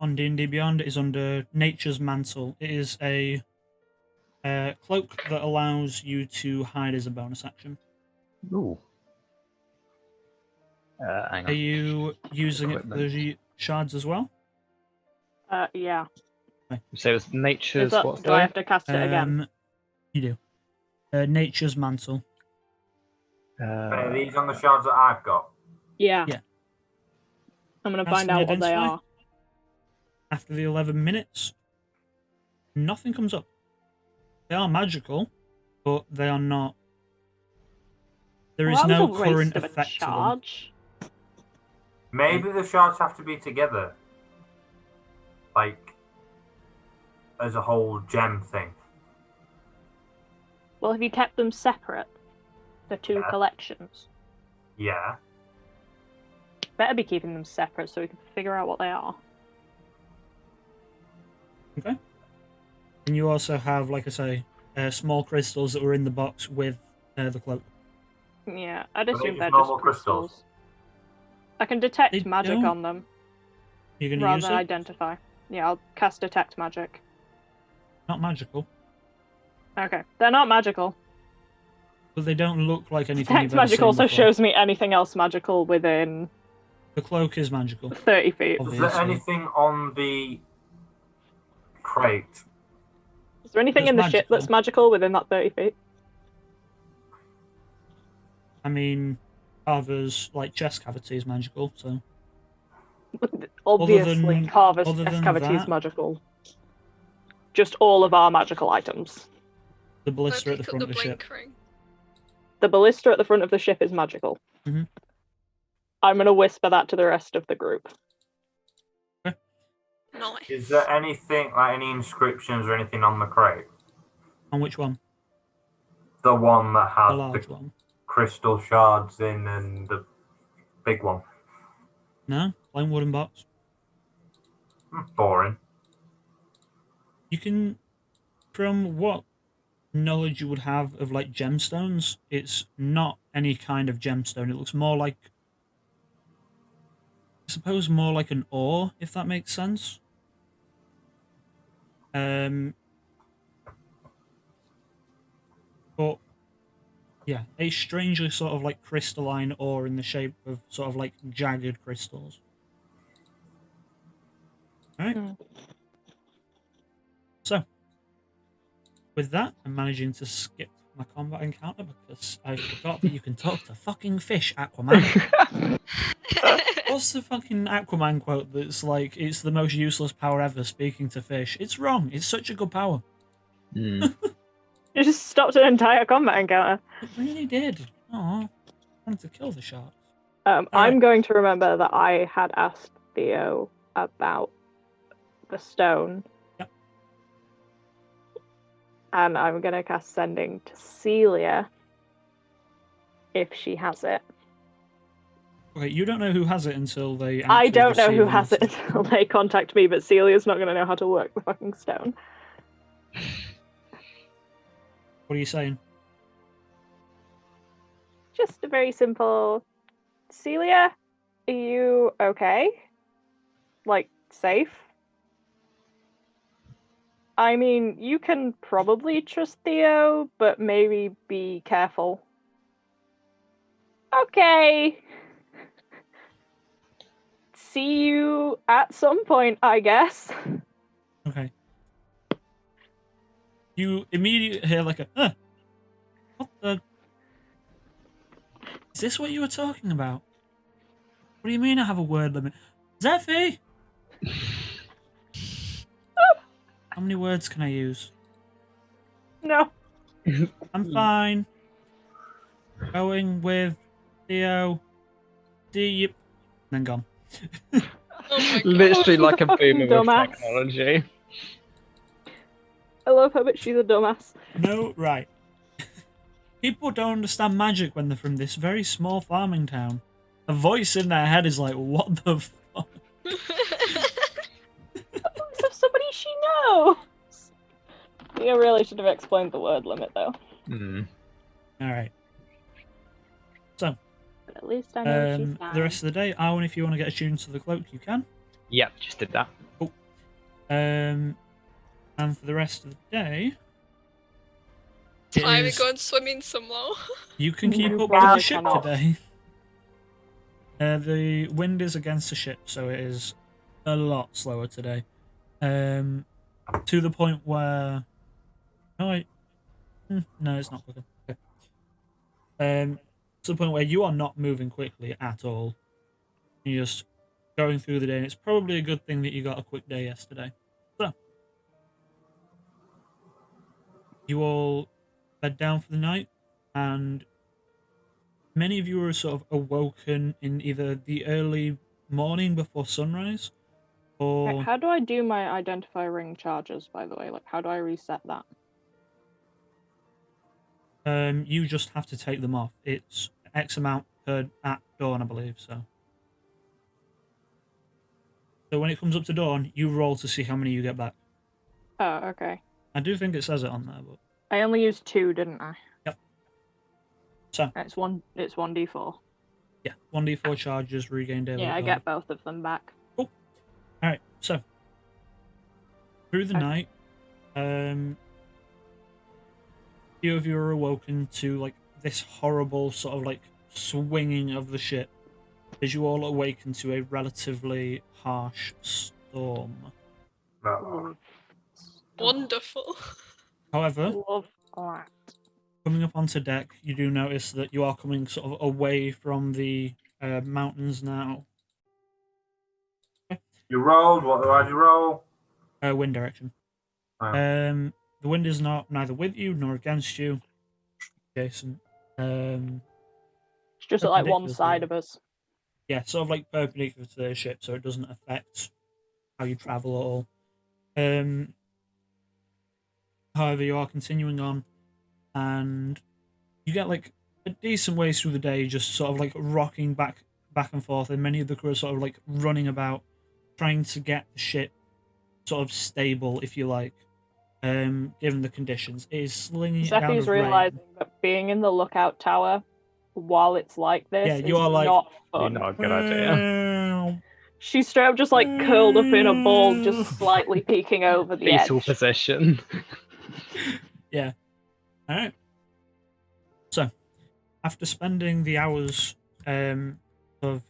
on D&D Beyond, it is under Nature's Mantle. It is a cloak that allows you to hide as a bonus action. Ooh. Hang Are on. you using it for Equipment. the shards as well? Yeah. So it was nature's Do what? I have to cast it again? You do. Nature's Mantle. Are these on the shards that I've got? Yeah. Yeah. I'm gonna Cast find and out what they identify. are. After the 11 minutes, nothing comes up. They are magical, but they are not. There is Well, that no was a waste current of a effect to them. charge. Maybe the shards have to be together. Like, as a whole gem thing. Well, have you kept them separate? The 2 Yeah. collections? Yeah. Better be keeping them separate so we can figure out what they are. Okay. And you also have, like I say, small crystals that were in the box with the cloak. Yeah, I'd they assume just they're normal just crystals. crystals? I can detect They magic don't- on them You're going to rather use than it? identify. Yeah, I'll cast detect magic. Not magical. Okay, they're not magical. But they don't look like anything Detect you've ever magic seen also before. shows me anything else magical within The cloak is magical. 30 feet. Is Obviously. there anything on the crate? Is there anything That's in the ship magical. that's magical within that 30 feet? I mean, Carver's like chest cavity is magical, so Obviously, than- Carver's other chest than cavity is that- magical. Just all of our magical items. the I ballista at pick the up front the of the ship. blink ring. The ballista at the front of the ship is magical. Mhm. I'm going to whisper that to the rest of the group. Nice. Is there anything, like any inscriptions or anything on the crate? On which one? The one that The has large the one. crystal shards in and the big one. No? Plain wooden box. Boring. You can, from what knowledge you would have of like gemstones, it's not any kind of gemstone. It looks more like, I suppose, more like an ore, if that makes sense. But yeah, a strangely sort of like crystalline ore in the shape of sort of like jagged crystals. All right. Mm. So, with that, I'm managing to skip my combat encounter because I forgot that you can talk to fucking fish, Aquaman. What's the fucking Aquaman quote that's like, it's the most useless power ever, speaking to fish? It's wrong. It's such a good power. Mm. You just stopped an entire combat encounter. It really did. Oh, I wanted to kill the sharks. I'm Alright. going to remember that I had asked Theo about the stone. Yep. And I'm going to cast Sending to Celia if she has it. Okay, you don't know who has it until they. I actually don't know who receive has it message. until they contact me, but Celia's not going to know how to work the fucking stone. What are you saying? Just a very simple. Celia, are you okay? Like, safe? I mean, you can probably trust Theo, but maybe be careful. Okay. see you at some point, I guess. Okay. You immediately hear like a, what the? Is this what you were talking about? What do you mean I have a word limit? Zeffy! How many words can I use? No. I'm fine. Going with Theo. Deep. Then gone. Oh my god. Literally She's like a a fucking boomer with dumbass. technology. I love her, but she's a dumbass. No, right. People don't understand magic when they're from this very small farming town. A voice in their head is like, what the fuck? So somebody she knows. You really should have explained the word limit, though. Alright. So, But at least I know she's fine. for the rest of the day, Arwen, if you want to get attuned to the cloak, you can. Yep, just did that. Cool. And for the rest of the day, Time to go and swimming some more. you can keep You up with the probably ship cannot. today. The wind is against the ship, so it is a lot slower today. To the point where... No, it's not clicking. Okay. To the point where you are not moving quickly at all. You're just going through the day, and it's probably a good thing that you got a quick day yesterday. So, you all bed down for the night, and many of you are sort of awoken in either the early morning before sunrise, or... How do I do my identify ring charges, by the way? Like, how do I reset that? You just have to take them off. It's X amount per at dawn, I believe, so. So when it comes up to dawn, you roll to see how many you get back. Oh, okay. I do think it says it on there, but... I only used 2, didn't I? Yep. So... It's 1d4. Yeah, 1d4 charges, regain daily. Yeah, I get both of them back. Cool. Alright, so... Through the night, few of you are awoken to, like, this horrible sort of, like, swinging of the ship as you all awaken to a relatively harsh storm. No. Wonderful. However, Love that. coming up onto deck, you do notice that you are coming sort of away from the mountains now. You rolled. What did you roll? Wind direction. Oh. The wind is neither with you nor against you, Jason. It's just like one side of us. Yeah, sort of like perpendicular to the ship, so it doesn't affect how you travel at all. However, you are continuing on, and you get like a decent way through the day, just sort of like rocking back and forth, and many of the crew are sort of like running about, trying to get the ship sort of stable, if you like. Given the conditions, it is slinging it down Zeffy's with rain. realizing that being in the lookout tower while it's like this Yeah, you is are like, not fun. Not a good idea. She's straight up just like curled up in a ball, just slightly peeking over the Fetal edge. position. Yeah. Alright. So, after spending the hours of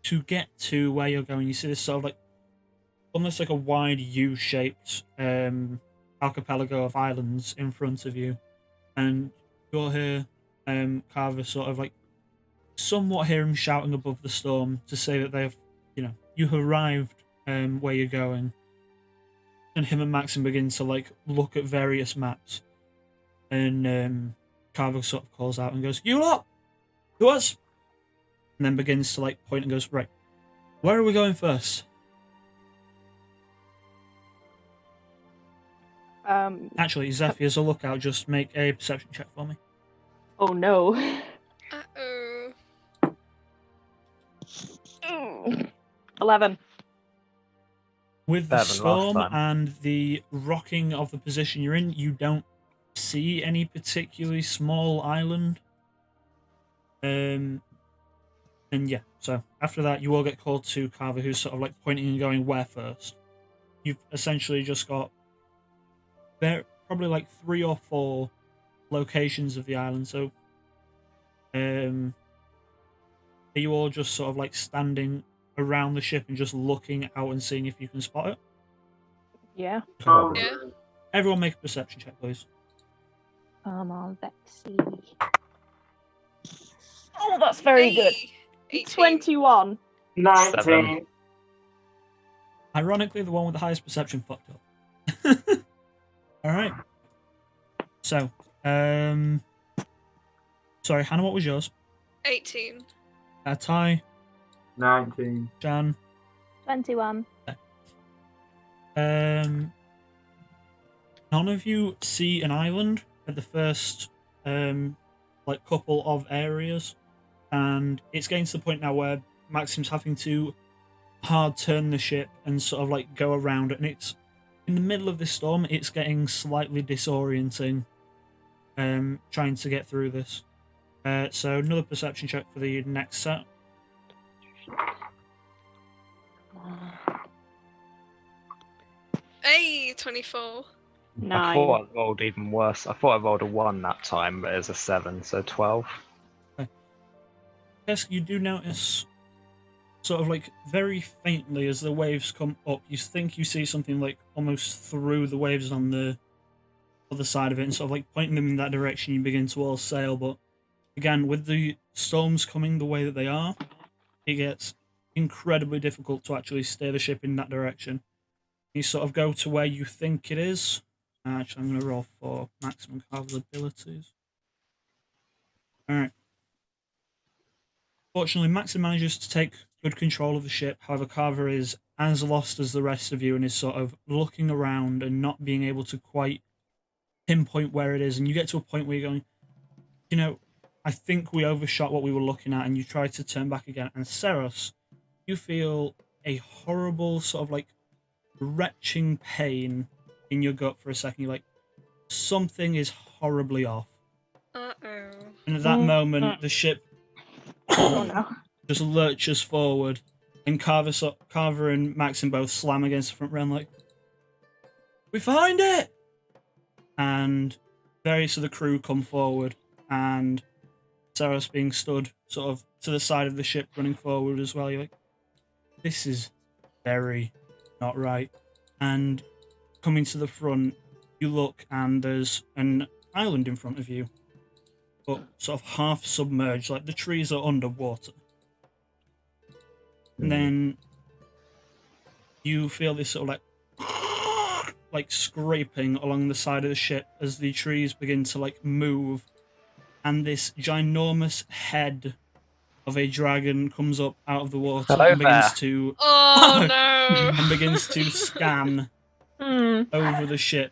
to get to where you're going, you see this sort of like almost like a wide U-shaped archipelago of islands in front of you, and you'll hear Carver sort of like somewhat hear him shouting above the storm to say that they've, you have arrived where you're going. And him and Maxim begin to like look at various maps, and Carver sort of calls out and goes, "You lot, to us," and then begins to like point and goes, "Right, where are we going first?" Actually, Zephy, as a lookout, just make a perception check for me. Oh no. Uh-oh. 11. With the 7 last storm time. and the rocking of the position you're in, you don't see any particularly small island. And yeah, so after that, you all get called to Carver, who's sort of like pointing and going, "Where first?" You've essentially just got there probably like 3 or 4 locations of the island. So, are you all just sort of like standing around the ship and just looking out and seeing if you can spot it? Yeah. Yeah. Everyone make a perception check, please. I'm on Vexy. Oh, that's very good. 18. 21. 19. Ironically, the one with the highest perception fucked up. Alright. So, sorry, Hannah, what was yours? 18. Ty, 19. Jan. 21. None of you see an island at the first like couple of areas, and it's getting to the point now where Maxim's having to hard turn the ship and sort of like go around it, and it's in the middle of this storm. It's getting slightly disorienting trying to get through this. So another perception check for the next set. Hey, 24. 9. I thought I rolled even worse. I thought I rolled a 1 that time, but it was a 7, so 12. Yes, you do notice sort of like very faintly as the waves come up, you think you see something like almost through the waves on the other side of it, and sort of like pointing them in that direction. You begin to all sail, but again, with the storms coming the way that they are, it gets incredibly difficult to actually steer the ship in that direction. You sort of go to where you think it is. Actually, I'm going to roll for maximum Carver's abilities. Alright. Fortunately, Maxim manages to take good control of the ship. However, Carver is as lost as the rest of you and is sort of looking around and not being able to quite pinpoint where it is. And you get to a point where you're going, you know, I think we overshot what we were looking at, and you try to turn back again. And Seros, you feel a horrible sort of like retching pain in your gut for a second. You're like, something is horribly off. Uh-oh. And at that moment, the ship Oh no. just lurches forward, and Carver and Maxim both slam against the front rail like, we find it! And various of the crew come forward, and Saros being stood sort of to the side of the ship running forward as well. You're like, this is very not right. And coming to the front, you look and there's an island in front of you, but sort of half submerged, like the trees are underwater. And then you feel this sort of like scraping along the side of the ship as the trees begin to like move, and this ginormous head of a dragon comes up out of the water and begins to and begins to scan over the ship.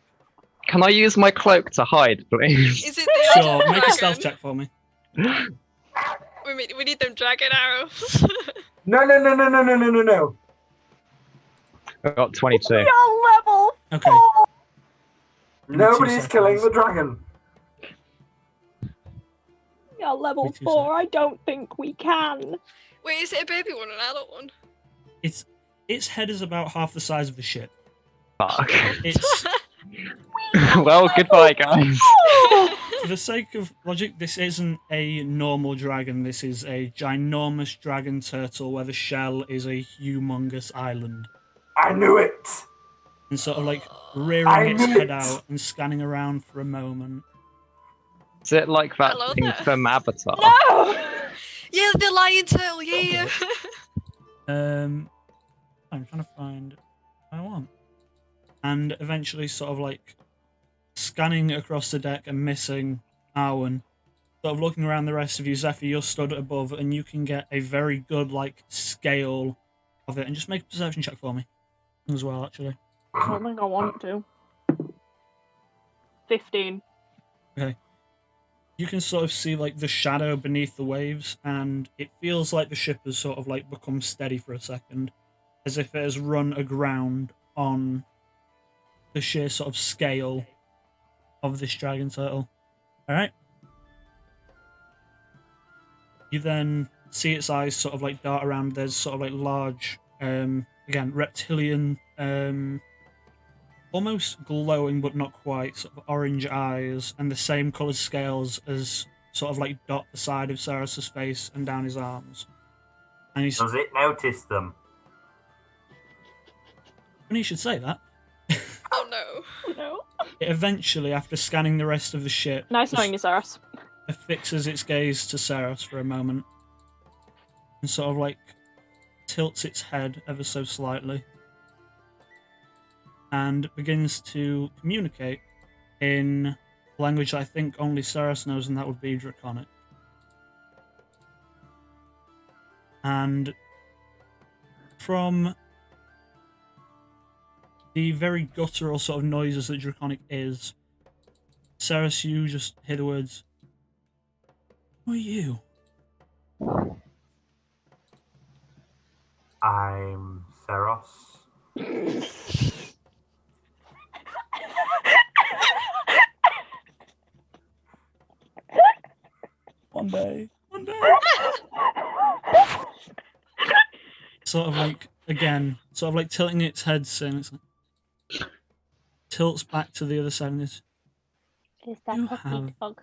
Can I use my cloak to hide, please? Is it the Sure, dragon? make a stealth check for me. We need them dragon arrows. No. I got 22. We are level Okay. 4. Nobody's killing the dragon. We are level 22 4. I don't think we can. Wait, is it a baby one or an adult one? Its head is about half the size of the ship. Fuck. It's Well, goodbye, guys. for the sake of logic, this isn't a normal dragon. This is a ginormous dragon turtle where the shell is a humongous island. I knew it. And sort of like rearing its head out and scanning around for a moment. Is it like that Hello thing there. from Avatar? No! Yeah, the lion turtle. Yeah. I'm trying to find what I want. And eventually sort of like scanning across the deck and missing Arwen. Sort of looking around the rest of you, Zephyr, you're stood above and you can get a very good like scale of it. And just make a perception check for me as well, actually. I don't think I want to. 15. Okay. You can sort of see like the shadow beneath the waves, and it feels like the ship has sort of like become steady for a second, as if it has run aground on the sheer sort of scale of this dragon turtle. Alright. You then see its eyes sort of like dart around. There's sort of like large, again, reptilian, almost glowing but not quite, sort of orange eyes, and the same coloured scales as sort of like dot the side of Saras's face and down his arms. And he's, Does it notice them? funny you should say that. Oh no. No. It eventually, after scanning the rest of the ship, Nice knowing you, Saras. affixes its gaze to Saros for a moment and sort of like tilts its head ever so slightly and begins to communicate in language I think only Saros knows, and that would be Draconic. And from the very guttural sort of noises that Draconic is, Saros, you just hear the words, "Who are you?" I'm Seros. One day. Sort of like, again, sort of like tilting its head, saying it's like, tilts back to the other side and is, Is You that have- puppy dog?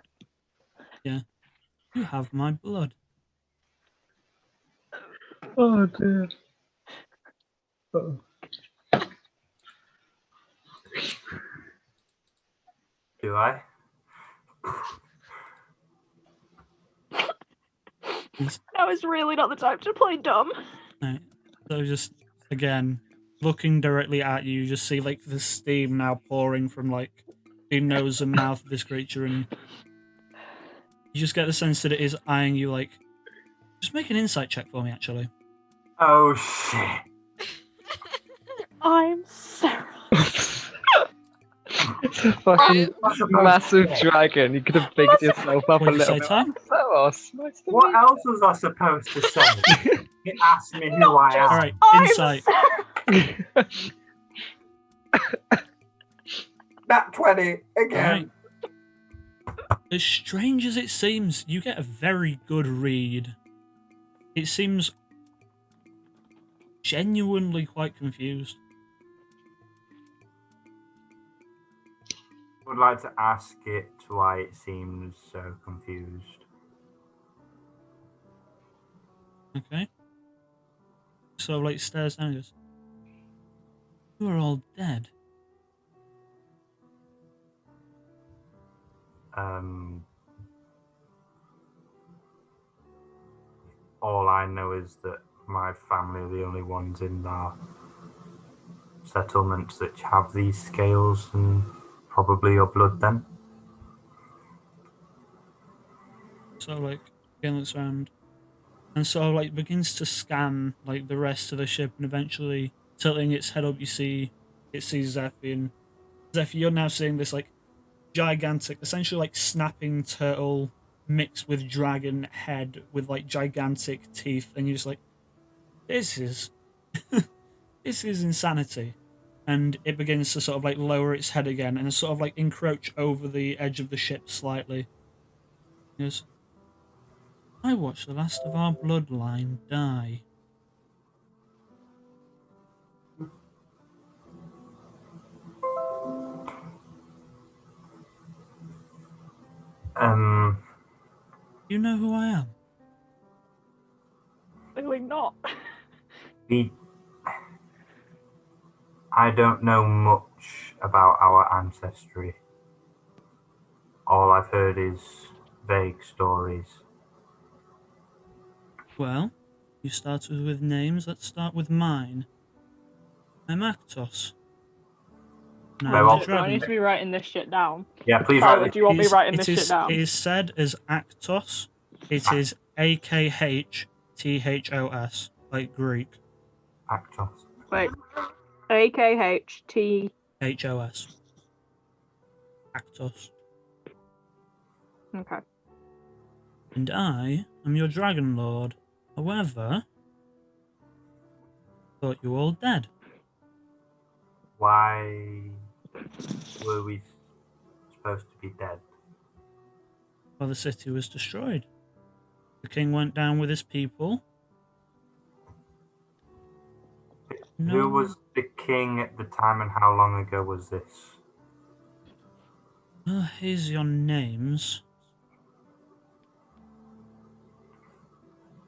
"You have my blood." Oh dear. Do I? Now is really not the time to play dumb. Right. So just, again, looking directly at you, you just see like the steam now pouring from like the nose and mouth of this creature, and you just get the sense that it is eyeing you like, just make an insight check for me, actually. Oh shit. I'm Sarah. It's a fucking What's supposed massive to say? dragon. You could have bigged yourself up a What'd you little say, bit. Ty? Saros, nice to What meet else was I supposed to say? It asked me who I am. Alright, I'm insight. Sarah. you. Nat 20 Alright. As strange as it seems, you get a very good read. It seems genuinely quite confused. I would like to ask it why it seems so confused. Okay. So like stares down and goes, "You are all dead." All I know is that my family are the only ones in our settlements that have these scales, and probably your blood then. So like again looks around and sort of like begins to scan like the rest of the ship, and eventually tilting its head up, you see it sees Zephy, and Zephy, you're now seeing this like gigantic, essentially like snapping turtle mixed with dragon head with like gigantic teeth, and you're just like, this is this is insanity. And it begins to sort of like lower its head again and sort of like encroach over the edge of the ship slightly. It goes, "I watched the last of our bloodline die." You know who I am? Clearly not. I don't know much about our ancestry. All I've heard is vague stories. Well, you started with names. Let's start with mine. I'm Actos. Now Very I'm well. the Do I need dragon. to be writing this shit down? Yeah, please Tyler, write do you want me writing It this is- shit down? It is said as Actos. It is AKHTHOS, like Greek. Actos. Wait. AKHT. HOS. Actos. Okay. And I am your dragon lord. However, thought you all dead. Why were we supposed to be dead? Well, the city was destroyed. The king went down with his people. Who was the king at the time, and how long ago was this? Well, here's your names.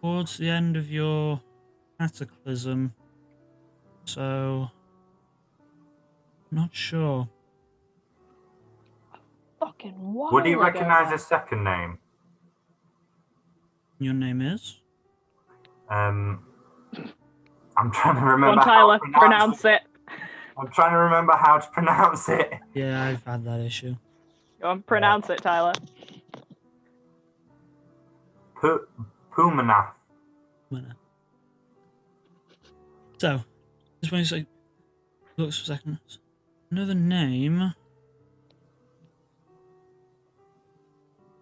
Towards the end of your cataclysm. So, not sure. Fucking while Would he ago recognise now. a second name? Your name is? I'm trying to Go remember on, Tyler, how to pronounce it. I'm trying to remember how to pronounce it. Yeah, I've had that issue. Go on, pronounce it, Tyler. Pumanath. So, just when you say, looks for a second. Another name.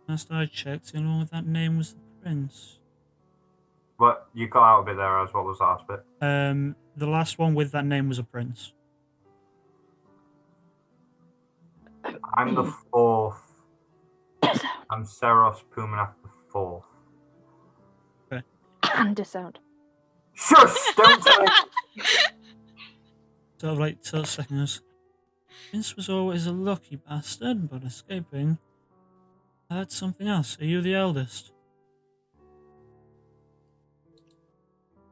Last I checked, the only one with that name was the prince. What, you cut out a bit there, as what was the last bit? The last one with that name was a prince. I'm the fourth. I'm Seros Pumanath the fourth. Okay. And disowned. Shush! Don't tell him. Sort of like 2 seconds. Prince was always a lucky bastard, but escaping. I heard something else. Are you the eldest?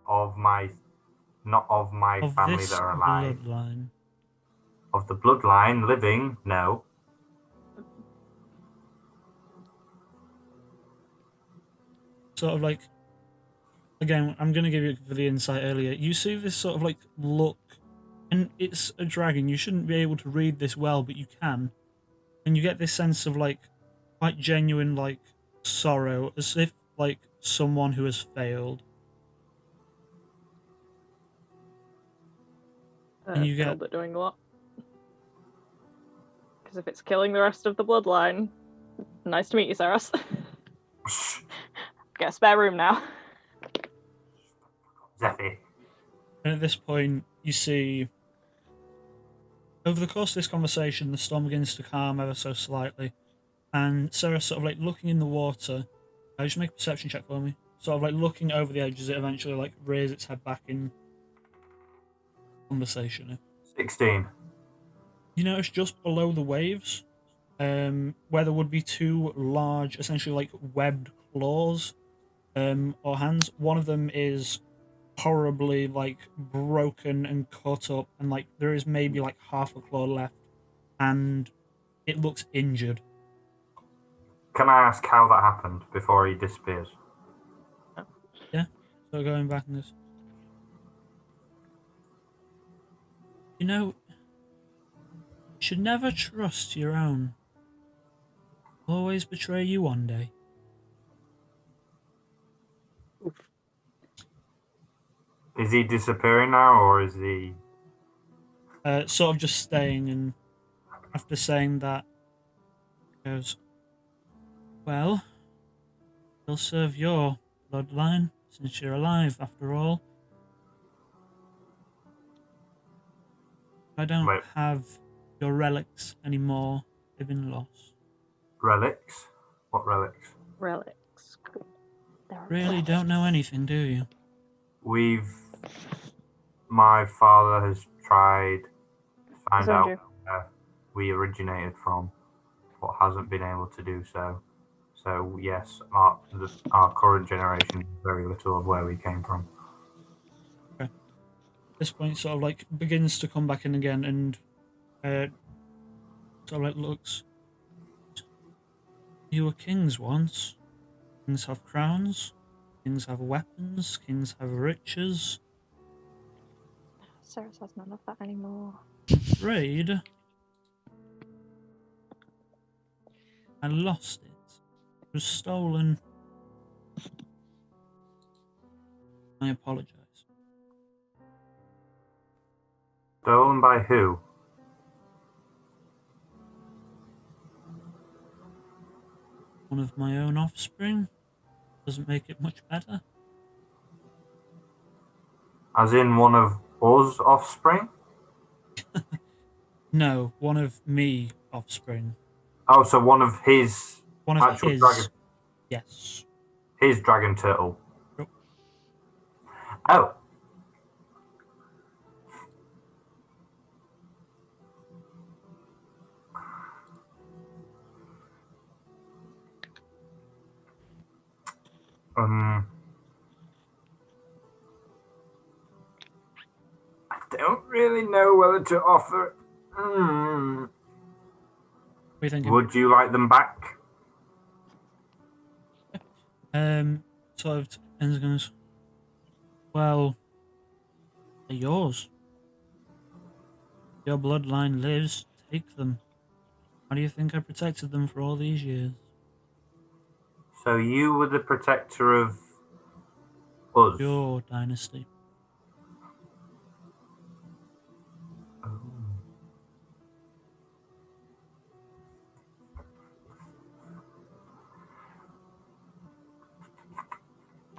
Not of my Of family this that are alive. bloodline. Of the bloodline, living, no. Sort of like, again, I'm going to give you for the insight earlier. You see this sort of like look, and it's a dragon. You shouldn't be able to read this well, but you can. And you get this sense of like quite genuine like sorrow, as if like someone who has failed. And you Failed at doing what? Because if it's killing the rest of the bloodline, nice to meet you, Saras. Get a spare room now. Zephy. And at this point, you see, over the course of this conversation, the storm begins to calm ever so slightly. And Sarah's sort of like looking in the water. Just make a perception check for me. Sort of like looking over the edge as it eventually like rears its head back in conversation. 16. You notice just below the waves, where there would be 2 large, essentially like webbed claws, or hands. One of them is horribly like broken and cut up, and like there is maybe like half a claw left, and it looks injured. Can I ask how that happened before he disappears? Yeah. So going back in this, you know, you should never trust your own. Always betray you one day. Is he disappearing now, or is he... Sort of just staying, and after saying that, goes, well, he'll serve your bloodline, since you're alive, after all. I don't Wait. have your relics anymore. They've been lost. Relics? What relics? Relics. Really don't know anything, do you? My father has tried to find Zoned out you. where we originated from, but hasn't been able to do so. So yes, our current generation knows very little of where we came from. Okay. At this point, sort of like begins to come back in again, and sort of like looks. You were kings once. Kings have crowns. Kings have weapons. Kings have riches. Saras has none of that anymore. Afraid I lost it. It was stolen. I apologize. Stolen by who? One of my own offspring. Doesn't make it much better. As in one of us offspring? No, one of me offspring. Oh, so one of his One of actual his. dragon. Yes. His dragon turtle. Yep. Oh. don't really know whether to offer. What are you thinking? Would you like them back? Sort of ends and goes, well, they're yours. Your bloodline lives, take them. How do you think I protected them for all these years? So you were the protector of us. Your dynasty. Oh.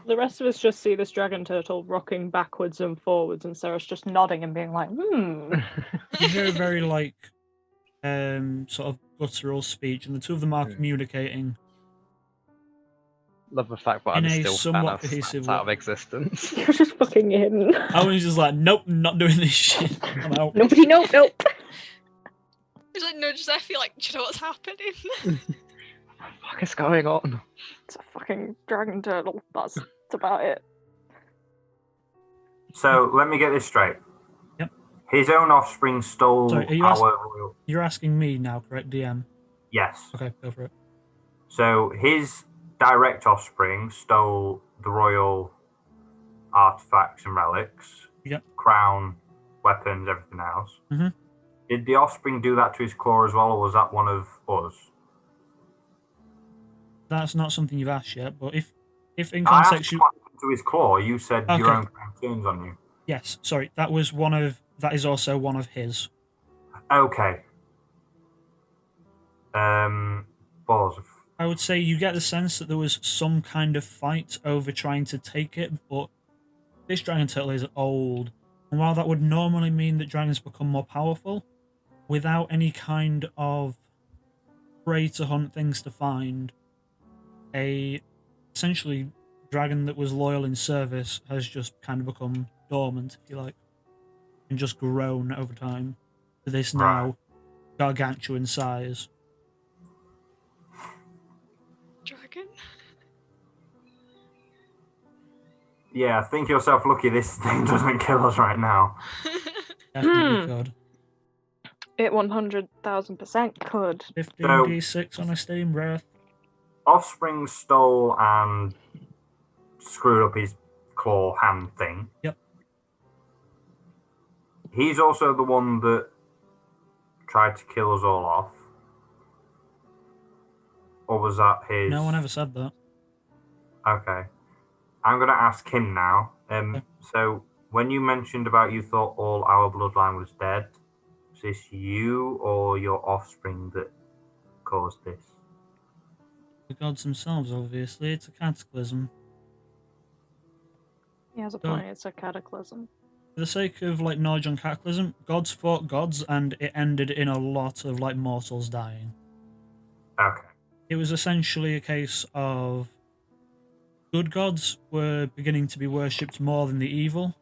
The rest of us just see this dragon turtle rocking backwards and forwards, and Sarah's just nodding and being like, You hear a very like sort of guttural speech, and the two of them are communicating. Love the fact that In I'm a still somewhat kind of cohesive out of way. existence. You're just fucking in. Owen's just like, nope, not doing this shit. I'm out. Nobody, nope. It's like, no, just I feel like, do you know what's happening? What the fuck is going on? It's a fucking dragon turtle. That's about it. So let me get this straight. Yep. His own offspring stole Sorry, are you our asking- royal. You're asking me now, correct, DM? Yes. Okay, go for it. So his direct offspring stole the royal artifacts and relics. Yep. Crown, weapons, everything else. Mhm. Did the offspring do that to his claw as well, or was that one of us? That's not something you've asked yet, but if in I asked context you... what happened to his claw. You said your Okay. own crown turns on you. Yes, sorry, that is also one of his. Okay. Balls of. I would say you get the sense that there was some kind of fight over trying to take it, but this dragon turtle is old. And while that would normally mean that dragons become more powerful, without any kind of prey to hunt, things to find, a essentially dragon that was loyal in service has just kind of become dormant, if you like, and just grown over time to this now gargantuan size. Dragon? Yeah, think yourself lucky this thing doesn't kill us right now. Definitely could. It 100,000% could. 15d6 on a steam breath. Offspring stole and screwed up his claw hand thing. Yep. He's also the one that tried to kill us all off. Or was that his? No one ever said that. Okay. I'm going to ask him now. So, when you mentioned about you thought all our bloodline was dead, is this you or your offspring that caused this? The gods themselves, obviously. It's a cataclysm. He has a So- point, it's a cataclysm. For the sake of like knowledge on cataclysm, gods fought gods, and it ended in a lot of like mortals dying. Okay. It was essentially a case of good gods were beginning to be worshipped more than the evil,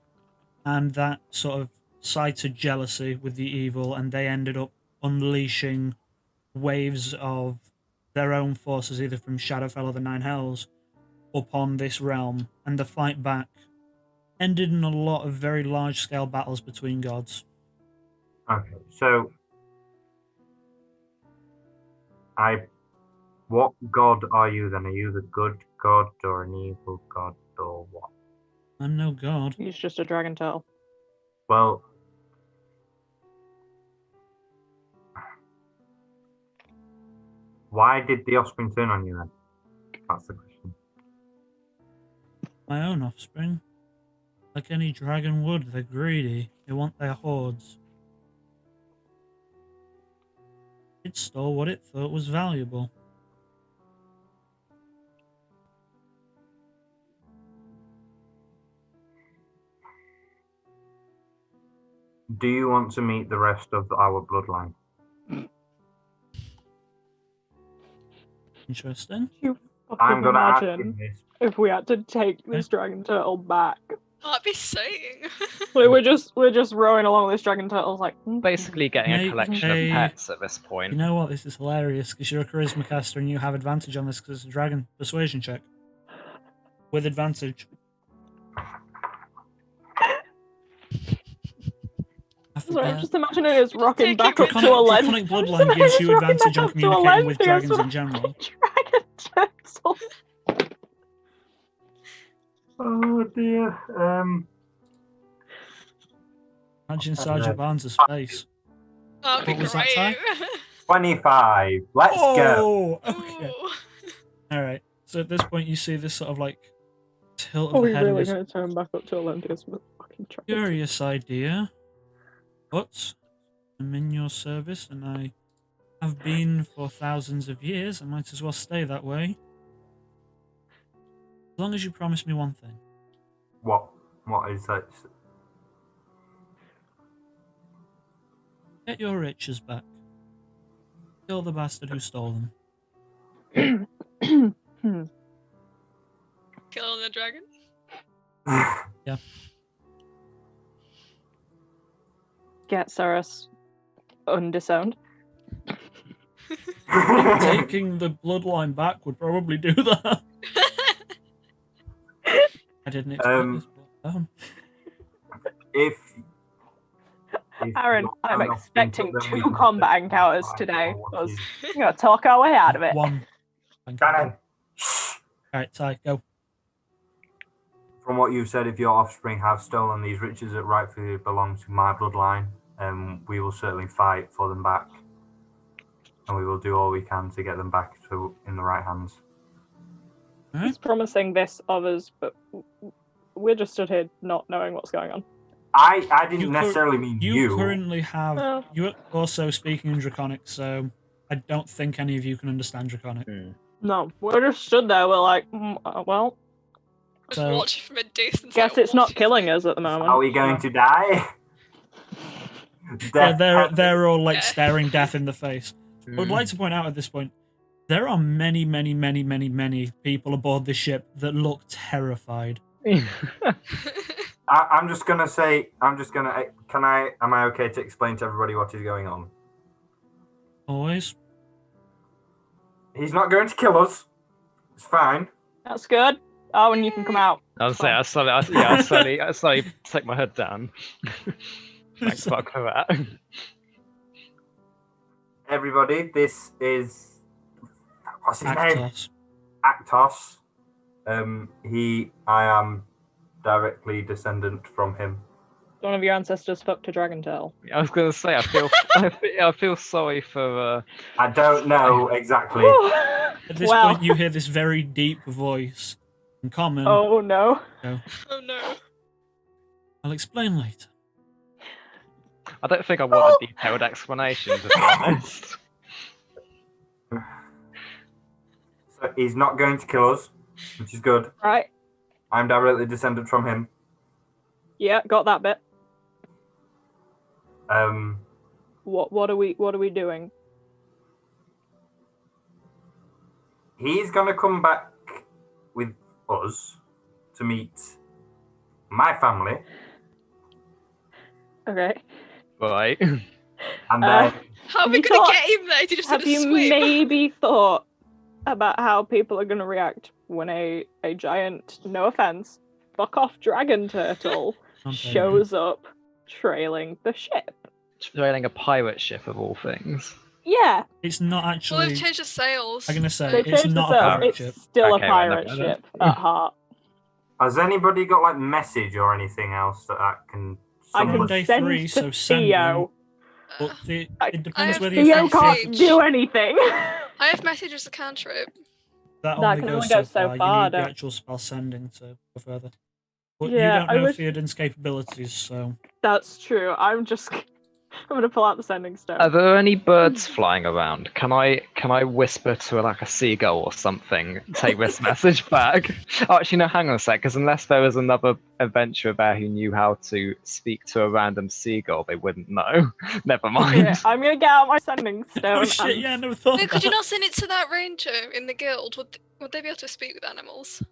and that sort of cited jealousy with the evil, and they ended up unleashing waves of their own forces, either from Shadowfell or the Nine Hells, upon this realm, and the fight back ended in a lot of very large-scale battles between gods. Okay. So, what god are you then? Are you the good god or an evil god or what? I'm no god. He's just a dragon turtle. Well, why did the offspring turn on you then? That's the question. My own offspring. Like any dragon would, they're greedy. They want their hordes. It stole what it thought was valuable. Do you want to meet the rest of our bloodline? Interesting. You I'm fucking going to ask imagine him this. if we had to take this dragon turtle back. I'd be saying. We're just rowing along this dragon turtle's like Basically getting Make a collection a- of pets at this point. You know what? This is hilarious because you're a charisma caster and you have advantage on this because it's a dragon persuasion check. With advantage. Sorry, I'm just imagining us rocking take back it up to a lens. Draconic bloodline gives you advantage on communicating with dragons in general. Dragon turtle. Oh dear. Imagine Sergeant Barnes' face. That'd be What was that, great. 25. Let's go. Oh, okay. Ooh. All right. So at this point, you see this sort of like tilt Are of the we head. really Of this going to turn back up to a lens with fucking dragon? curious idea, but I'm in your service, and I have been for thousands of years. I might as well stay that way. As long as you promise me one thing. What? What is that? Get your riches back. Kill the bastard who stole them. Killing the dragon? Yeah. Get Saurus undisowned. Taking the bloodline back would probably do that. I didn't expect this, but if Aaron, you're I'm enough expecting into them, we 2 can combat take encounters five today. or We're what is- going to talk our way out of it. one. Thank you. Shannon, shh. Alright, Ty, go. From what you've said, if your offspring have stolen these riches that rightfully belong to my bloodline, we will certainly fight for them back. And we will do all we can to get them back in the right hands. He's promising this of us, but we're just stood here not knowing what's going on. I didn't necessarily mean you. You currently have... Oh. You're also speaking in Draconic, so I don't think any of you can understand Draconic. No, we're just stood there. We're like, well, Just So- watch from a distance. guess like, it's not what is killing it? us at the moment. Are we going to die? Yeah, they're all like Yeah. staring death in the face. I would like to point out at this point, there are many, many, many, many, many people aboard this ship that look terrified. I'm just gonna say. Am I okay to explain to everybody what is going on? Always. He's not going to kill us. It's fine. That's good. Oh, and you can come out. I was saying, I slowly take my head down. Thanks, fuck for that. Everybody, this is what's his name? Actos. Actos. I am directly descendant from him. One of your ancestors fucked a dragon tail. I was gonna say, I feel sorry for. I don't know exactly. At this Well. point, you hear this very deep voice in common. Oh no. Oh no. I'll explain later. I don't think I want a detailed explanation, to be honest. So he's not going to kill us, which is good. Right. I'm directly descended from him. Yeah, got that bit. Um, What are we doing? he's gonna come back with us to meet my family, Okay. Right. and Uh, then How are Have we you gonna thought- get him there? Did you just Have sort of you swim? maybe thought about how people are going to react when a giant, no offense, fuck off dragon turtle Okay. shows up trailing the ship? Trailing a pirate ship of all things. Yeah, It's not Well, actually. they've changed the sails. I'm gonna say they it's changed not the a sails. pirate It's ship. still Okay, a right, pirate no, ship at heart. has anybody got like message or anything else that I can? I Someone can day send three, to so send Theo. But it I depends have whether you Theo think can't message. do anything. I have message as a cantrip. that That only can goes only so go so far. far, You need the don't- actual spell sending to go further. But Yeah, you I don't know wish- Theoden's capabilities, so That's true. I'm going to pull out the sending stone. Are there any birds flying around? Can I whisper to like a seagull or something? Take this message back. Oh, actually, no. Hang on a sec. Because unless there was another adventurer there who knew how to speak to a random seagull, they wouldn't know. Never mind. Yeah, I'm going to get out my sending stone. oh shit! and- Yeah, I never thought. Wait, of could you that. not send it to that ranger in the guild? Would they be able to speak with animals?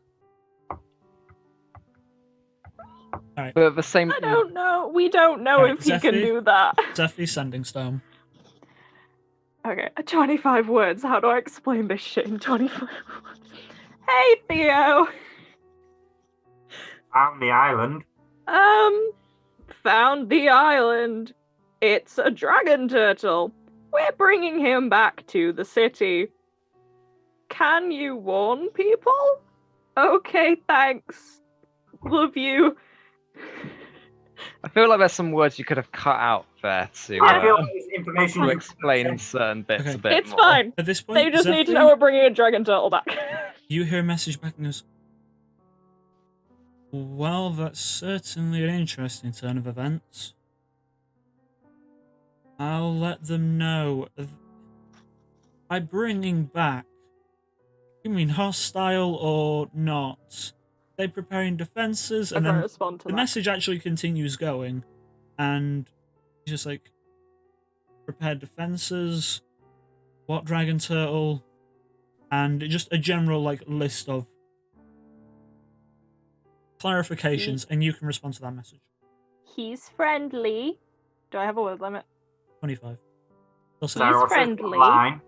But at the same. I don't know. We don't know Right, if he can Zephyr? do that. Definitely sending stone. Okay, 25 words. How do I explain this shit in 25 words? Hey, Theo. Found the island. Found the island. It's a dragon turtle. We're bringing him back to the city. Can you warn people? Okay, thanks. Love you. I feel like there's some words you could have cut out there to, I feel like it's information to you explain certain bits Okay. a bit It's more. fine. At this point, They just need to Zephyr, know we're bringing a dragon turtle back. you hear a message back and goes, well, that's certainly an interesting turn of events. I'll let them know. By bringing back, you mean hostile or not? They preparing defenses, and I'm gonna then respond to the that. message actually continues going, and he's just like, prepared defenses, what dragon turtle, and just a general like list of clarifications, and you can respond to that message. He's friendly. Do I have a word limit? 25. He's Saros' friendly. line.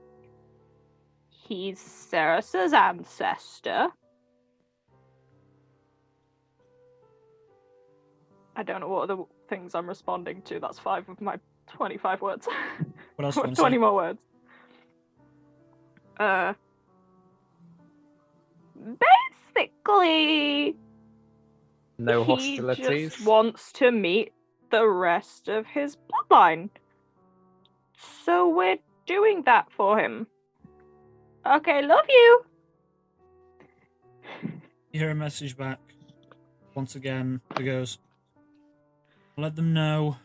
He's Ceras's ancestor. I don't know what other things I'm responding to. That's 5 of my 25 words. What else do you want to 20 say? more words. Basically, No he hostilities. just wants to meet the rest of his bloodline. So we're doing that for him. Okay, love you. You hear a message back. Once again, it goes, let them know.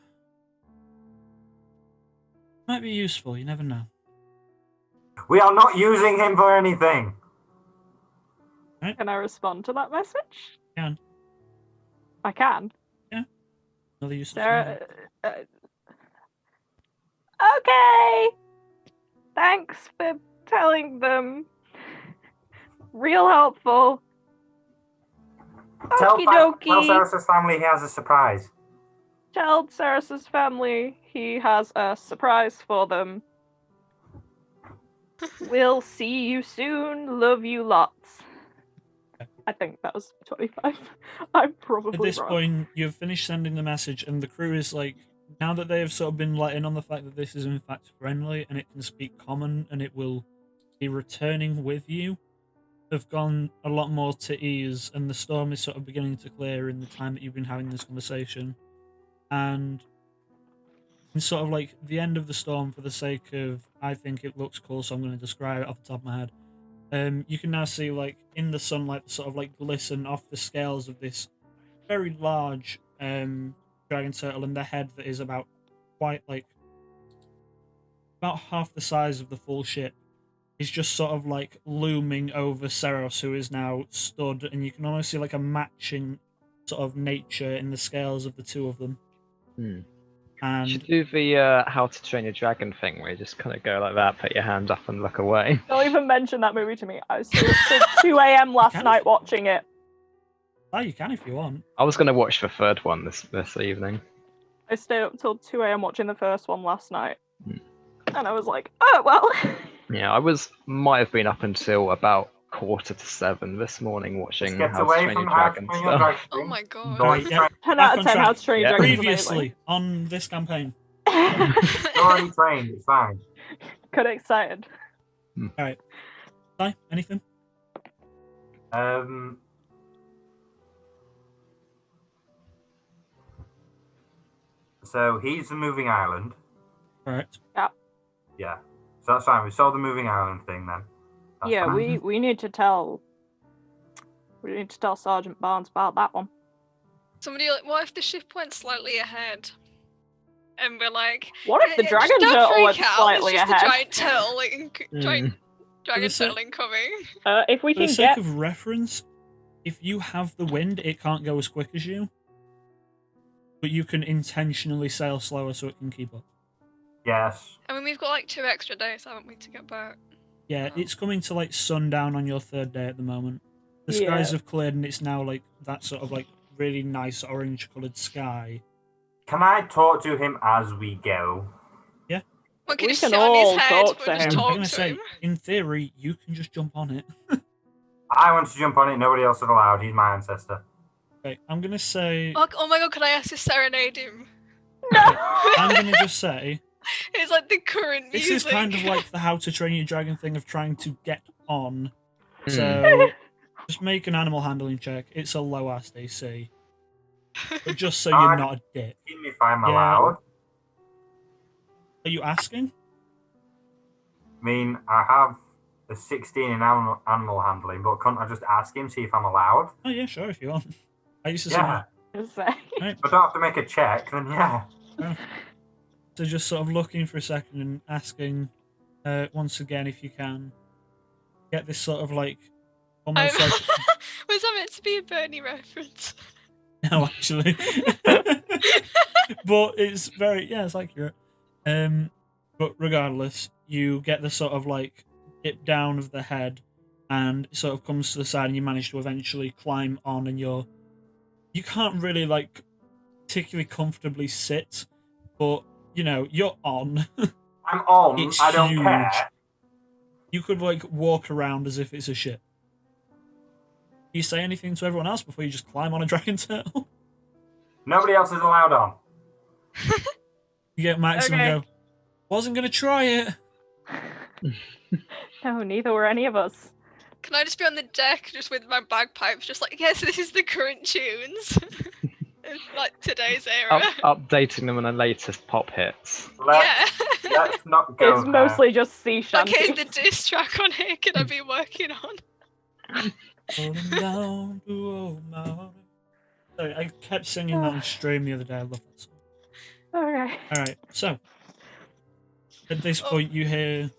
Might be useful, you never know. We are not using him for anything. Can I respond to that message? Can. I can. Another use of Sarah. Okay. Thanks for telling them. Real helpful. Tell Okie dokie. Saros' family he has a surprise. Tell Ceras's family he has a surprise for them. We'll see you soon. Love you lots. I think that was 25. I'm probably At this wrong. point, you've finished sending the message, and the crew is like, now that they have sort of been let in on the fact that this is in fact friendly and it can speak common and it will be returning with you, have gone a lot more to ease, and the storm is sort of beginning to clear in the time that you've been having this conversation. And in sort of like the end of the storm, for the sake of, I think it looks cool, so I'm going to describe it off the top of my head. You can now see, like, in the sunlight, sort of like glisten off the scales of this very large dragon turtle, and the head that is about about half the size of the full ship is just sort of like looming over Seros, who is now stood, and you can almost see like a matching sort of nature in the scales of the two of them. You And should do the How to Train Your Dragon thing, where you just kind of go like that, put your hand up and look away. Don't even mention that movie to me. I was still up till 2 a.m. last night watching it. oh, you can if you want. I was going to watch the third one this evening. I stayed up till 2 a.m. watching the first one last night. Hmm. And I was like, oh, well. Yeah, might have been up until about 6:45 this morning watching Get How to away Train from Your How to Dragon Train Your stuff. Dragon. Oh my god. Right, yeah. 10 Back out of on 10 track. How to Train Your Yeah. Dragon is Previously on this campaign. amazing. You're already trained, it's fine. Got excited. Alright. Ty, anything? So he's the moving island. Correct. Yeah. So that's fine. We saw the moving island thing then. That's Yeah, fine. we need to tell Sergeant Barnes about that one. Somebody, what if the ship went slightly ahead? And we're like, What if the "Yeah, dragon don't turtle freak went out, slightly it's just ahead? a giant turtle, giant dragon the sake- turtle incoming." If we For the can sake get of reference, if you have the wind, it can't go as quick as you. But you can intentionally sail slower so it can keep up. Yes. I mean, we've got like 2 extra days, haven't we, to get back? Yeah, Oh. it's coming to like sundown on your third day at the moment. The skies have cleared and it's now like that sort of like really nice orange coloured sky. Can I talk to him as we go? We can We just can sit on his all head, talk we'll to just him. I'm talk gonna to say, him. in theory, you can just jump on it. I want to jump on it, nobody else is allowed. He's my ancestor. Okay, I'm gonna say Oh my god, can I ask to serenade him? No! I'm going to just say, It's like the current this music. is kind of like the How to Train Your Dragon thing of trying to get on. Hmm. So just make an animal handling check. It's a low ass DC. But just so you're not a dick. If I'm Yeah. allowed. Are you asking? I mean, I have a 16 in animal handling, but can't I just ask him, see if I'm allowed? Oh, yeah, sure, if you want. I used to say Yeah. Just say. Right. If I don't have to make a check, then yeah. So just sort of looking for a second and asking once again if you can get this sort of like almost like Was that meant to be a Bernie reference? no actually. But it's very it's accurate. But regardless, you get the sort of like dip down of the head and it sort of comes to the side and you manage to eventually climb on and you can't really like particularly comfortably sit, but you know, you're on. I'm on. It's I don't huge. care. You could like walk around as if it's a ship. Do you say anything to everyone else before you just climb on a dragon turtle? Nobody else is allowed on. You get Maxim and go, wasn't going to try it. No, neither were any of us. Can I just be on the deck just with my bagpipes, just like, yes, this is the current tunes? Like today's era. Updating them on the latest pop hits. Let's not go It's there. mostly just sea Like, shanties. here's the diss track on here. Can I be working on? Falling down to old mountain. Sorry, I kept singing that on stream the other day. I love that song. Okay. Alright, so at this point you hear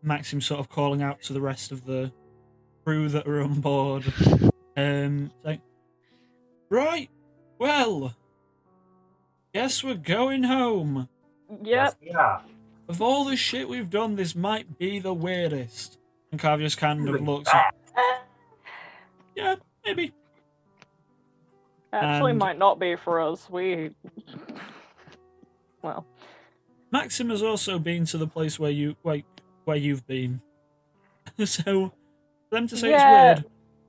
Maxim sort of calling out to the rest of the crew that are on board. Saying, right, well, guess we're going home. Yep. Yeah. Of all the shit we've done, this might be the weirdest. And Carv just kind of Really looks bad. yeah, maybe. Actually, And- might not be for us. Well. Maxim has also been to the place where you've been. So for them to say it's weird,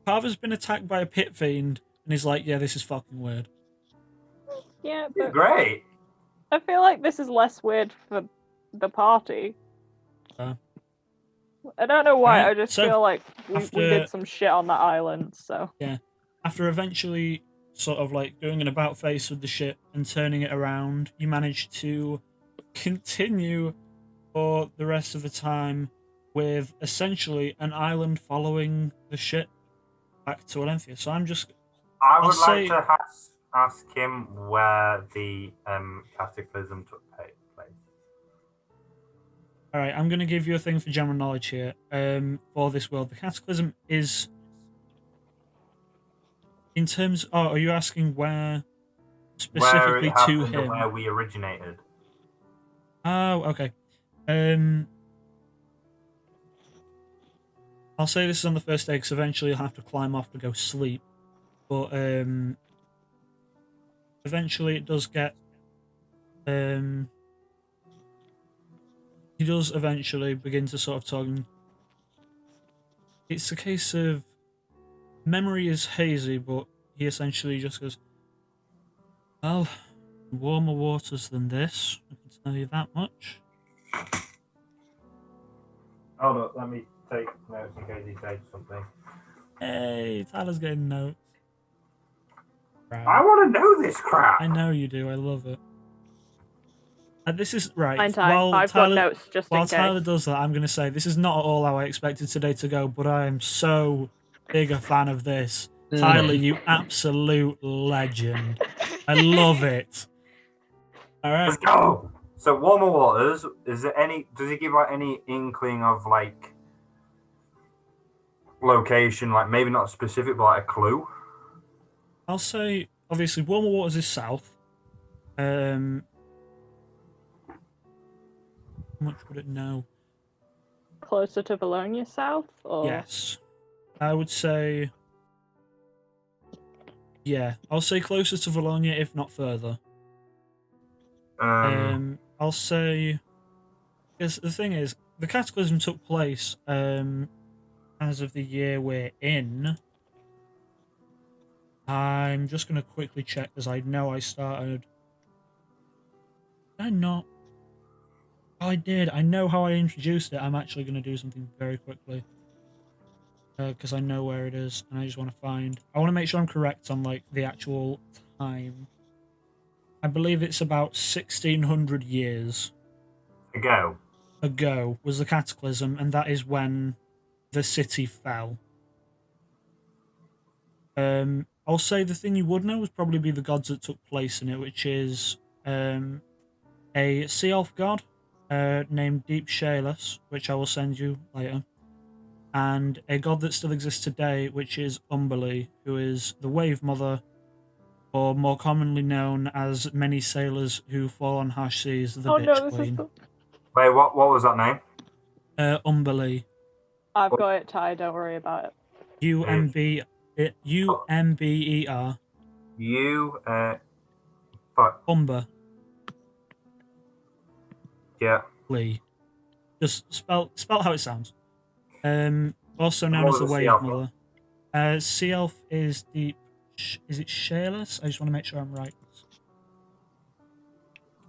Carver's been attacked by a pit fiend and he's like, yeah, this is fucking weird. Yeah, It's but great. I feel like this is less weird for the party. I don't know why, Right, I just so feel like we after- did some shit on that island, so. After eventually sort of like doing an about face with the ship and turning it around, you manage to continue for the rest of the time with essentially an island following the ship back to Olympia. So I'm just I would I'll say- like to ask him where the cataclysm took place. all right. I'm going to give you a thing for general knowledge here. For this world, the cataclysm is in terms. Oh, are you asking where Where specifically it to happened and him? where we originated. Oh, okay. I'll say this is on the first day because eventually you'll have to climb off to go sleep. But eventually it does get. He does eventually begin to sort of talk. It's a case of memory is hazy, but he essentially just goes, well, warmer waters than this, I can tell you that much. Hold up, let me take notes in case he says something. Hey, Tyler's getting notes. I want to know this crap. I know you do, I love it. This is right. Fine time. While I've Tyler, got notes just while in case. Tyler does that, I'm going to say this is not at all how I expected today to go, but I am so big a fan of this. Tyler, you absolute legend. I love it. All right. Let's go. So warmer waters. Is there any? Does he give like any inkling of like location? Like maybe not specific, but like a clue. I'll say obviously warmer waters is south. How much would it know? Closer to Bologna South? Or... Yes. I would say. Yeah, I'll say closer to Bologna, if not further. I'll say. Because the thing is, the cataclysm took place as of the year we're in. I'm just going to quickly check because I know I started Did I not? Oh, I did. I know how I introduced it. I'm actually going to do something very quickly. Because I know where it is, and I just want to find... I want to make sure I'm correct on, like, the actual time. I believe it's about 1,600 years ago was the cataclysm, and that is when the city fell. I'll say the thing you would know would probably be the gods that took place in it, which is a sea elf god named Deep Shaeless, which I will send you later, and a god that still exists today, which is Umberlee, who is the Wave Mother, or more commonly known as many sailors who fall on harsh seas, the Bitch Queen. Wait, what was that name? Umberlee. I've got it, Ty. Don't worry about it. UMBER. Umber. Yeah. Lee. Just spell how it sounds. Also known What as the was Wave sea elf? Mother. Sea Elf is Deep. Is it Shaeless? I just want to make sure I'm right.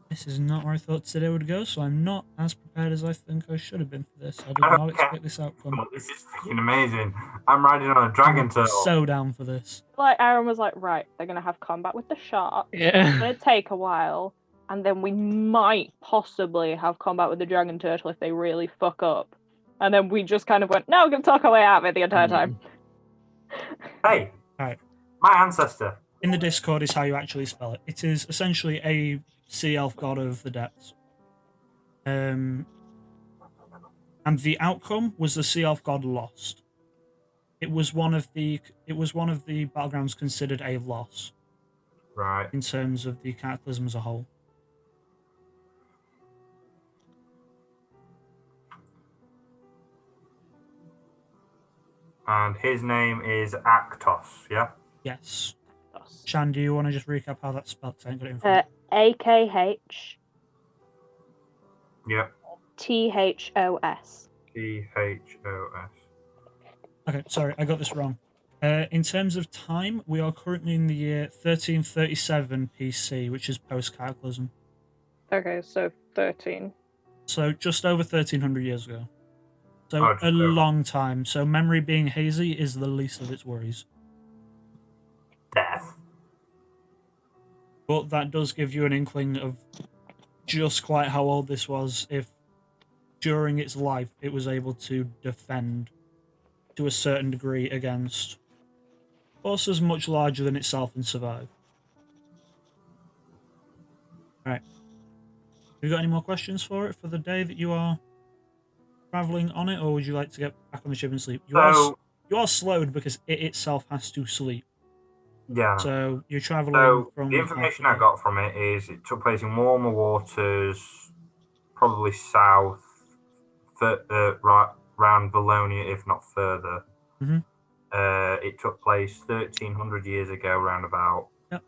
This is not where I thought today would go, so I'm not as prepared as I think I should have been for this. I did not expect this outcome. This is freaking amazing. I'm riding on a dragon turtle. So down for this. Like Aaron was like, right, they're gonna have combat with the shark. Yeah. It's gonna take a while, and then we might possibly have combat with the dragon turtle if they really fuck up. And then we just kind of went, no, we're gonna talk our way out of it the entire time. Hey, Alright. My ancestor. In the Discord is how you actually spell it. It is essentially a sea elf god of the depths. And the outcome was the sea elf god lost. It was one of the battlegrounds considered a loss. Right. In terms of the cataclysm as a whole. And his name is Actos, yeah? Yes. Shan, do you want to just recap how that's spelled? I ain't got it in front. AKH. Yeah. THOS. THOS. Okay, sorry, I got this wrong. In terms of time, we are currently in the year 1337 PC, which is post-cataclysm. Okay, so 13. So just over 1,300 years ago. So a long time. So memory being hazy is the least of its worries. Death. But that does give you an inkling of just quite how old this was, if during its life it was able to defend to a certain degree against forces much larger than itself and survive. Alright. Have you got any more questions for it for the day that you are travelling on it, or would you like to get back on the ship and sleep? You are slowed because it itself has to sleep. Yeah. So you're travelling from... The information I got from it is it took place in warmer waters, probably south, right around Valonia, if not further. Mm-hmm. It took place 1,300 years ago, roundabout. Yep.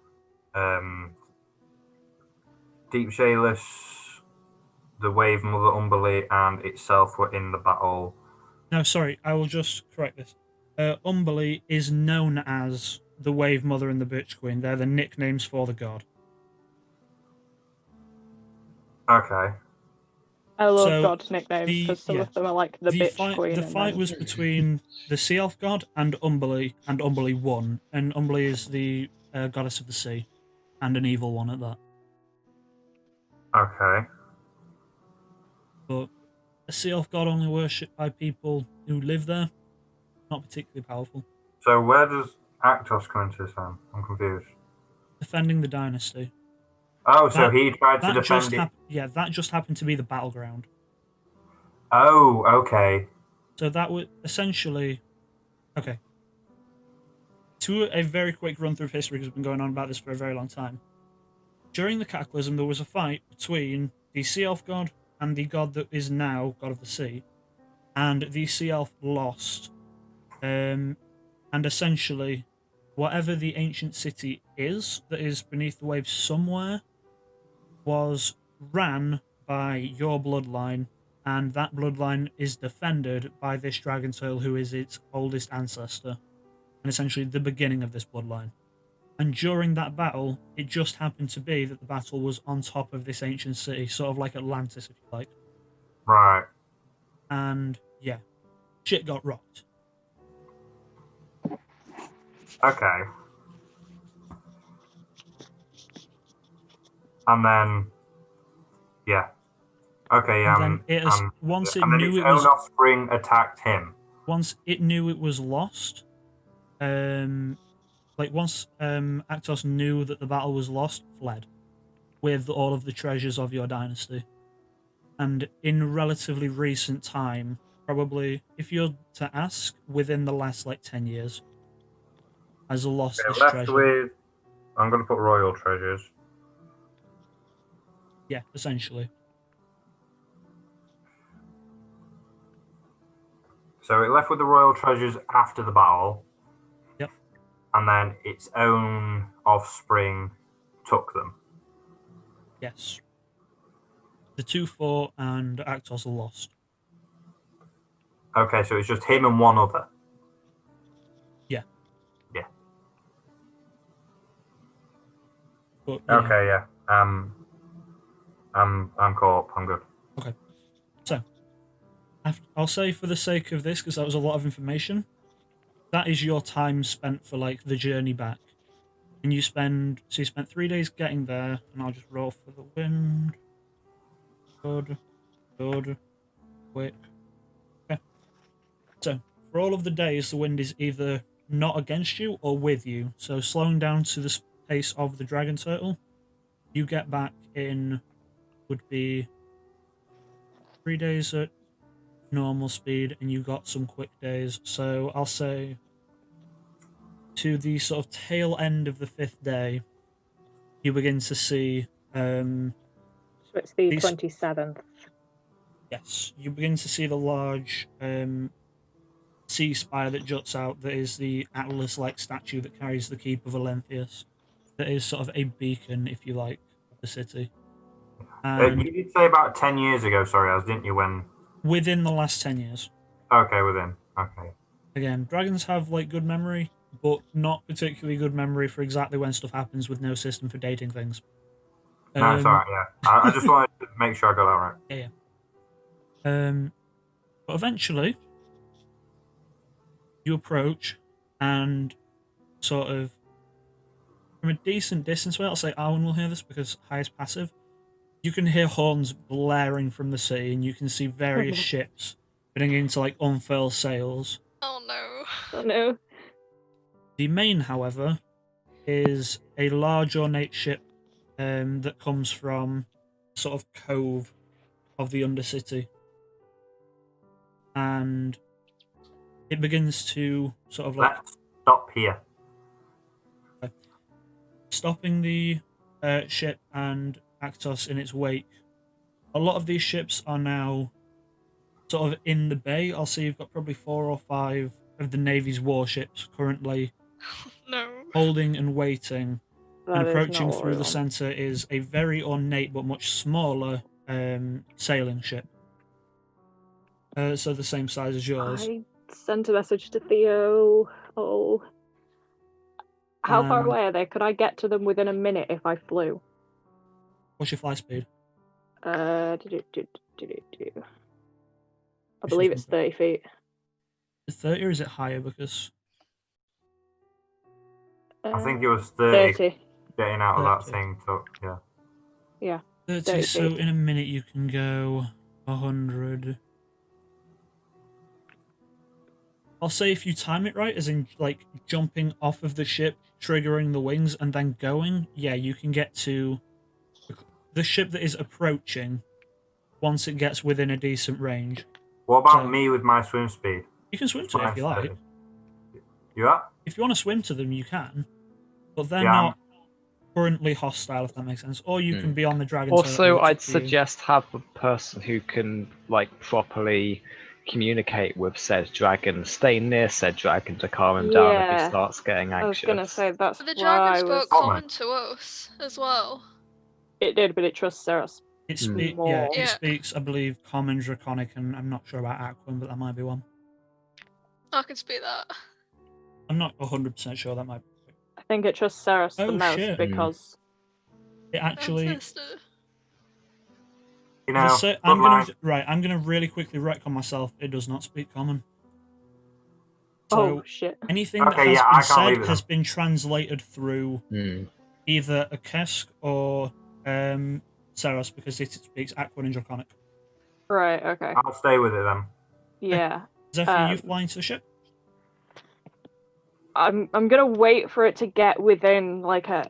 Deep Shaeless, the Wave Mother Umberlee, and itself were in the battle. No, sorry, I will just correct this. Umberlee is known as the Wave Mother and the Bitch Queen. They're the nicknames for the god. Okay. I love god nicknames because some of them are like the Bitch Queen. The fight was between the Sea Elf god and Umberlee won. And Umberlee is the goddess of the sea, and an evil one at that. Okay. But a Sea Elf god only worshipped by people who live there. Not particularly powerful. So where does Actos come into this then? I'm confused. Defending the dynasty. Oh, so he tried to defend it. Yeah, that just happened to be the battleground. Oh, okay. So that would essentially... Okay. To a very quick run through of history, because we've been going on about this for a very long time. During the Cataclysm, there was a fight between the Sea Elf god and the god that is now God of the Sea. And the Sea Elf lost. And essentially, whatever the ancient city is that is beneath the waves somewhere was ran by your bloodline, and that bloodline is defended by this dragon turtle who is its oldest ancestor, and essentially the beginning of this bloodline. And during that battle, it just happened to be that the battle was on top of this ancient city, sort of like Atlantis, if you like. Right. And yeah, shit got rocked. Okay. And then, yeah. Okay. And then once it and then knew its it own was offspring attacked him. once it knew it was lost, once Actos knew that the battle was lost, fled with all of the treasures of your dynasty. And in relatively recent time, probably if you're to ask, within the last 10 years, has lost this Left treasure. with, I'm going to put royal treasures. Yeah, essentially. So it left with the royal treasures after the battle. Yep. And then its own offspring took them. Yes. The 2-4 and Actos are lost. Okay, so it's just him and one other. Yeah. Yeah. But, okay, yeah. I'm caught up. I'm good. Okay. So, I'll say for the sake of this, because that was a lot of information, that is your time spent for the journey back. And you spent 3 days getting there, and I'll just roll for the wind. Good. Quick. Okay. So, for all of the days, the wind is either not against you or with you. So, slowing down to the pace of the dragon turtle, you get back in would be 3 days at normal speed, and you got some quick days. So, I'll say to the sort of tail end of the 5th day, you begin to see. So it's the 27th. Yes, you begin to see the large sea spire that juts out. That is the Atlas-like statue that carries the keep of Olenthius. That is sort of a beacon, if you like, of the city. And you did say about 10 years ago, sorry, didn't you? When within the last 10 years. Okay, within. Okay. Again, dragons have good memory, but not particularly good memory for exactly when stuff happens, with no system for dating things. No, it's alright, yeah. I just wanted to make sure I got that right. Yeah. But eventually, you approach, and sort of from a decent distance away, I'll say Arwen will hear this because highest passive, you can hear horns blaring from the sea, and you can see various ships beginning to unfurl sails. Oh no. Oh no. The main, however, is a large ornate ship that comes from sort of cove of the Undercity. And it begins to sort of Let's stop here. Stopping the ship and Actos in its wake. A lot of these ships are now sort of in the bay. I'll say you've got probably 4 or 5 of the Navy's warships currently holding and waiting. And approaching through the center is a very ornate but much smaller sailing ship. So the same size as yours. I sent a message to Theo. Oh. How far away are they? Could I get to them within a minute if I flew? What's your fly speed? I believe it's 30 feet. Is it 30 or is it higher? Because I think it was 30. Getting out of 30. that thing took, yeah. Yeah. 30, so in a minute you can go 100. I'll say if you time it right, as in jumping off of the ship, triggering the wings, and then going, yeah, you can get to the ship that is approaching once it gets within a decent range. What about me with my swim speed? You can swim to it if you like. You are? If you want to swim to them, you can. But they're not currently hostile, if that makes sense. Or you can be on the dragon. Also, I'd suggest have a person who can properly communicate with said dragon, stay near said dragon to calm him down if he starts getting anxious. I was gonna say that's the dragon spoke common to us as well. It did, but it trusts us. It speaks, I believe, Common, Draconic, and I'm not sure about Aquan, but that might be one. I can speak that. I'm not 100% sure, that might be. I think it trusts Ceres the Oh, most shit. because It actually. Ancestor. You know, I'm gonna really quickly retcon myself. It does not speak common. oh So shit. anything that Okay, has yeah, I been can't said leave it has then. been translated through either a Kesk or Ceres because it speaks Aquan and Draconic. Right. Okay. I'll stay with it then. Yeah. Zephyr, are you flying to the ship? I'm gonna wait for it to get within like a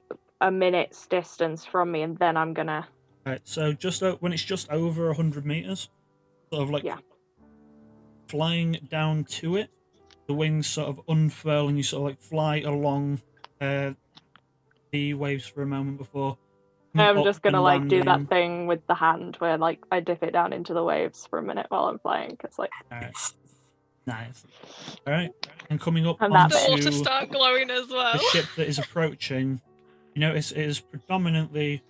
minute's distance from me, and then I'm gonna. Right. So just when it's just over 100 meters, sort of like Yeah. flying down to it, the wings sort of unfurl and you sort of like fly along the waves for a moment before. I'm just gonna like do landing. that thing with the hand where like I dip it down into the waves for a minute while I'm flying. Cause like. Alright. Nice. Alright. And coming up And that The bit. water onto start glowing as well. the ship that is approaching, you notice it is predominantly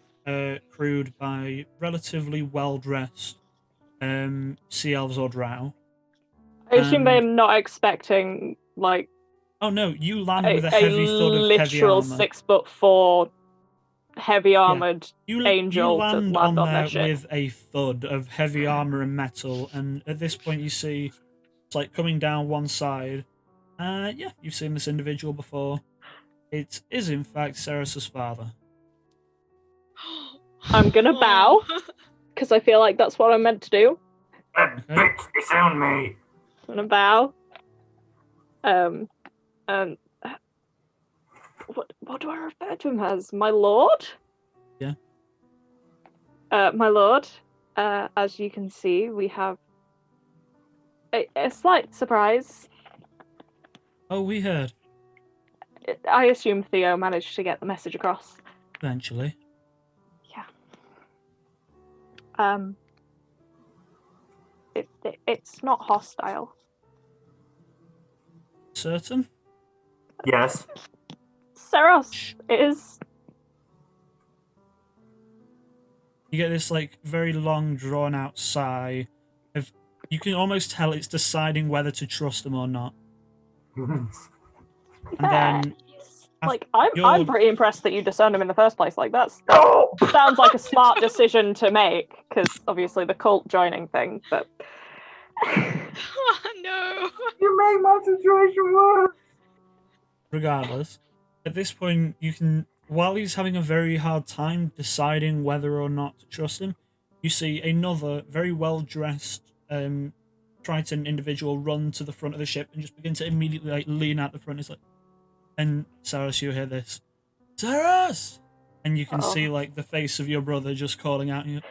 crewed by relatively well-dressed sea elves or drow. I assume they're not expecting like Oh no, you land a with a heavy thud of heavy literal armor. 6'4" heavy armored angel you to land land on there their ship. with a thud of heavy armor and metal, and at this point you see it's like coming down one side. Yeah, you've seen this individual before. It is in fact Ceres's father. I'm gonna bow because I feel like that's what I'm meant to do. That bitch disowned me. I'm gonna bow. What do I refer to him as? My lord? Yeah. My lord, as you can see, we have a slight surprise. Oh, we heard. I assume Theo managed to get the message across. Eventually. Yeah. It's not hostile. Certain? Yes. Ceros is. You get this like very long drawn out sigh of you can almost tell it's deciding whether to trust him or not. And then Like I'm pretty impressed that you discerned him in the first place. Like that sounds like a smart decision to make, because obviously the cult joining thing, but Oh no. You made my situation worse. Regardless, at this point you can while he's having a very hard time deciding whether or not to trust him, you see another very well dressed Triton individual run to the front of the ship and just begin to immediately like lean out the front. It's like, and Saras, you hear this, Saras, and you can see like the face of your brother just calling out. And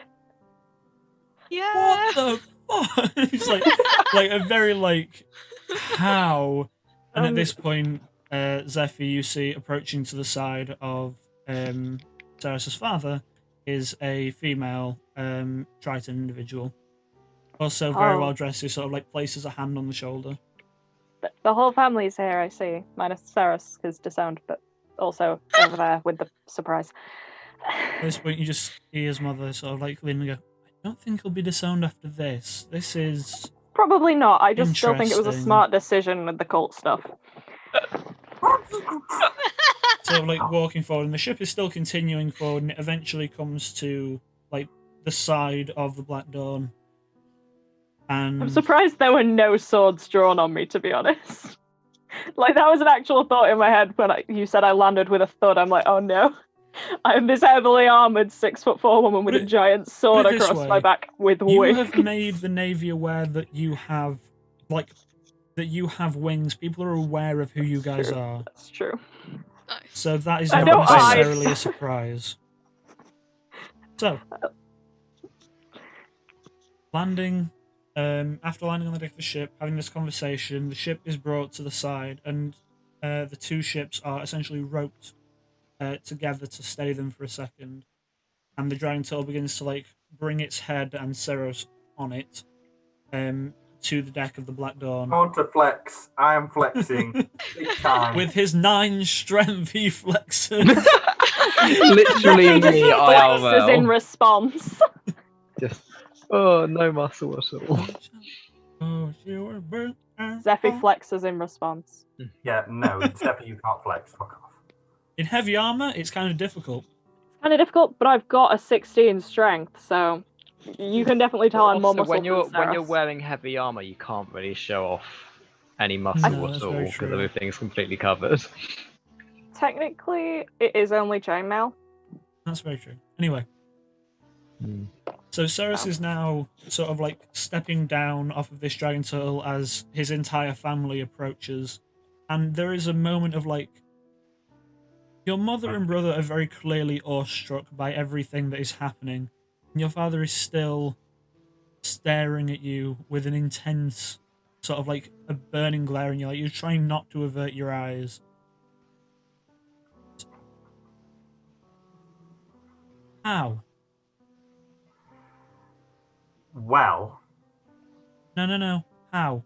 Yeah. what the fuck? It's like a very like how. And at this point, Zephyr, you see approaching to the side of Saras's father is a female Triton individual. Also very well dressed, who sort of like places a hand on the shoulder. The whole family's here, I see. Minus Saras, because disowned, but also over there with the surprise. At this point, you just hear his mother sort of like leaning and go, I don't think he'll be disowned after this. This is... Probably not. I just still think it was a Interesting. smart decision with the cult stuff. Sort of like walking forward, and the ship is still continuing forward, and it eventually comes to like the side of the Black Dawn. And I'm surprised there were no swords drawn on me, to be honest. Like, that was an actual thought in my head when you said I landed with a thud. I'm like, oh no. I'm this heavily armoured 6'4" woman with a giant sword put it this across way, my back with you wings. have made the Navy aware that you have wings. People are aware of who you guys True. are. That's true. Nice. So that is I not don't necessarily hide. a surprise. So, landing, after landing on the deck of the ship, having this conversation, the ship is brought to the side, and the two ships are essentially roped together to steady them for a second. And the dragon turtle begins to like bring its head and Ceros on it to the deck of the Black Dawn. I want to flex. I am flexing. Big time. With his 9 strength, he flexes. Literally me, Flexes in IRL. response. Just, oh, no muscle at all. Oh, she was burnt out. Zephy flexes in response. Yeah, no, Steppy, you can't flex. Fuck off. In heavy armor, it's kind of difficult. It's kind of difficult, but I've got a 16 strength, so you can definitely tell I'm more Also, muscle when you're than Saras. wearing heavy armor, you can't really show off any No, muscle that's at all very because true. everything's completely covered. Technically, it is only chainmail. That's very true. Anyway, so Saras is now sort of like stepping down off of this dragon turtle as his entire family approaches, and there is a moment of like, your mother and brother are very clearly awestruck by everything that is happening, and your father is still staring at you with an intense sort of like a burning glare, and you're trying not to avert your eyes. How? Well, No. How?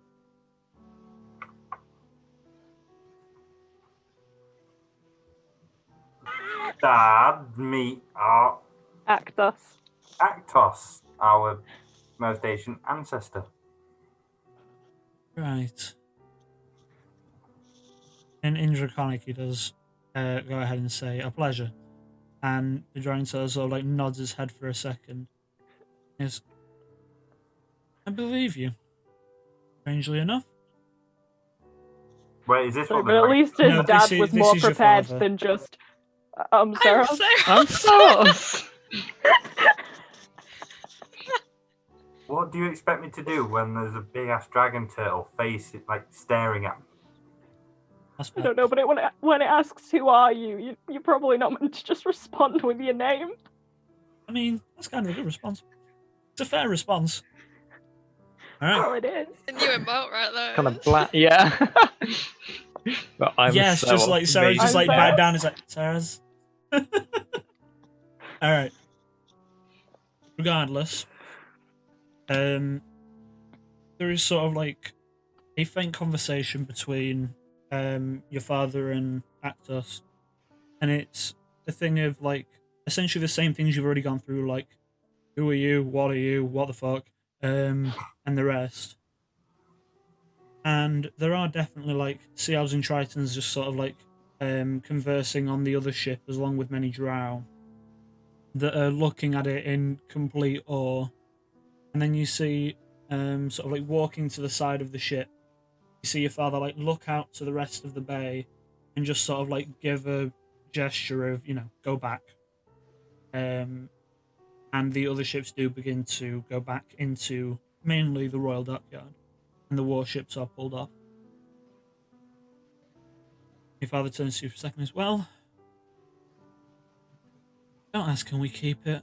Dad, meet our Actus. Actos, our most ancient ancestor. Right. In Draconic, he does go ahead and say, a pleasure. And the dragon sort of like nods his head for a second. Yes. I believe you. Strangely enough. Wait, is this what But at least his No, dad this was is more your prepared father. than just I'm Sarah. I'm Saras! What do you expect me to do when there's a big ass dragon turtle face like staring at me? That's I fair. don't know, but when it asks who are you, you're probably not meant to just respond with your name. I mean, that's kind of a good response. It's a fair response. Alright. Well, it is. A new emote right there. Kind of black, yeah. But I'm Yes, so just like Sarah, just I'm like bowed Sarah. down. It's like Sarah's. All right. Regardless, there is sort of like a faint conversation between your father and Actos, and it's a thing of like essentially the same things you've already gone through, like who are you, what the fuck, and the rest. And there are definitely like sea elves and tritons just sort of like conversing on the other ship, along with many drow that are looking at it in complete awe. And then you see sort of like walking to the side of the ship, you see your father like look out to the rest of the bay and just sort of like give a gesture of, go back. And the other ships do begin to go back into mainly the Royal Dockyard, and the warships are pulled off. Your father turns to you for a second as well. Don't ask, can we keep it?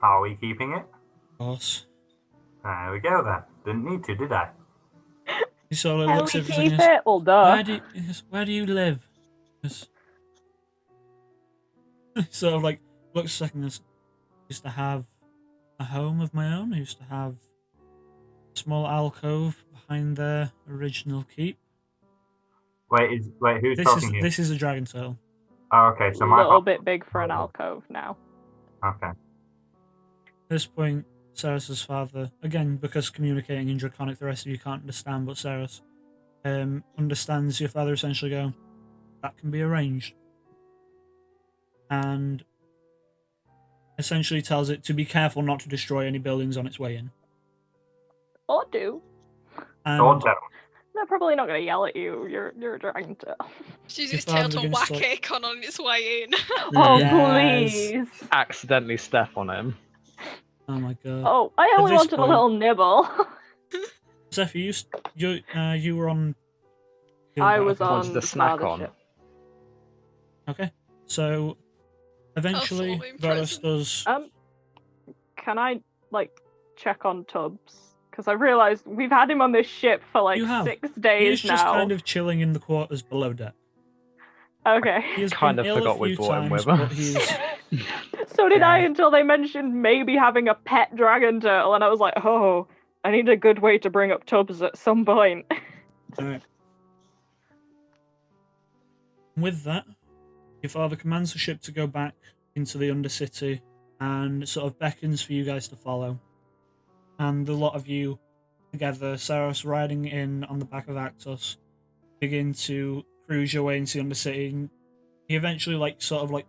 Are we keeping it? Of course. There we go then. Didn't need to, did I? He sort of Can looks we at you for a keep second. it? Well, duh. Where do you live? Sort of like looks a second. Used to have a home of my own. I used to have a small alcove behind their original keep. Wait, who's talking here? This is a dragon turtle. Oh, okay. So A my little bit big for an alcove now. Okay. At this point, Saras's father, again, because communicating in Draconic, the rest of you can't understand, but Saras understands your father essentially go, that can be arranged. And essentially tells it to be careful not to destroy any buildings on its way in. Or do. And Don't. They're probably not going to yell at you. You're a dragon turtle. Just use Your his tail father to begins whack to, like- Akon on its way in. Oh, Yes. please. Accidentally step on him. Oh my god. Oh, I only this wanted point- a little nibble. Zephyr, you were on. I was okay. on Wanted to the snack father's on. ship. Okay, so eventually Assault in Varus prison. does. Can I, check on Tubbs? Because I realised we've had him on this ship for, You have. 6 He days is just now. kind of chilling in the quarters below deck. Okay. He has Kind been of ill forgot a we few brought him times, with but us. he's So did I Yeah. until they mentioned maybe having a pet dragon turtle, and I was like, oh, I need a good way to bring up Tubbs at some point. alright. With that, your father commands the ship to go back into the Undercity and sort of beckons for you guys to follow. And the lot of you together, Saros riding in on the back of Actos, begin to cruise your way into the Undercity, and he eventually sort of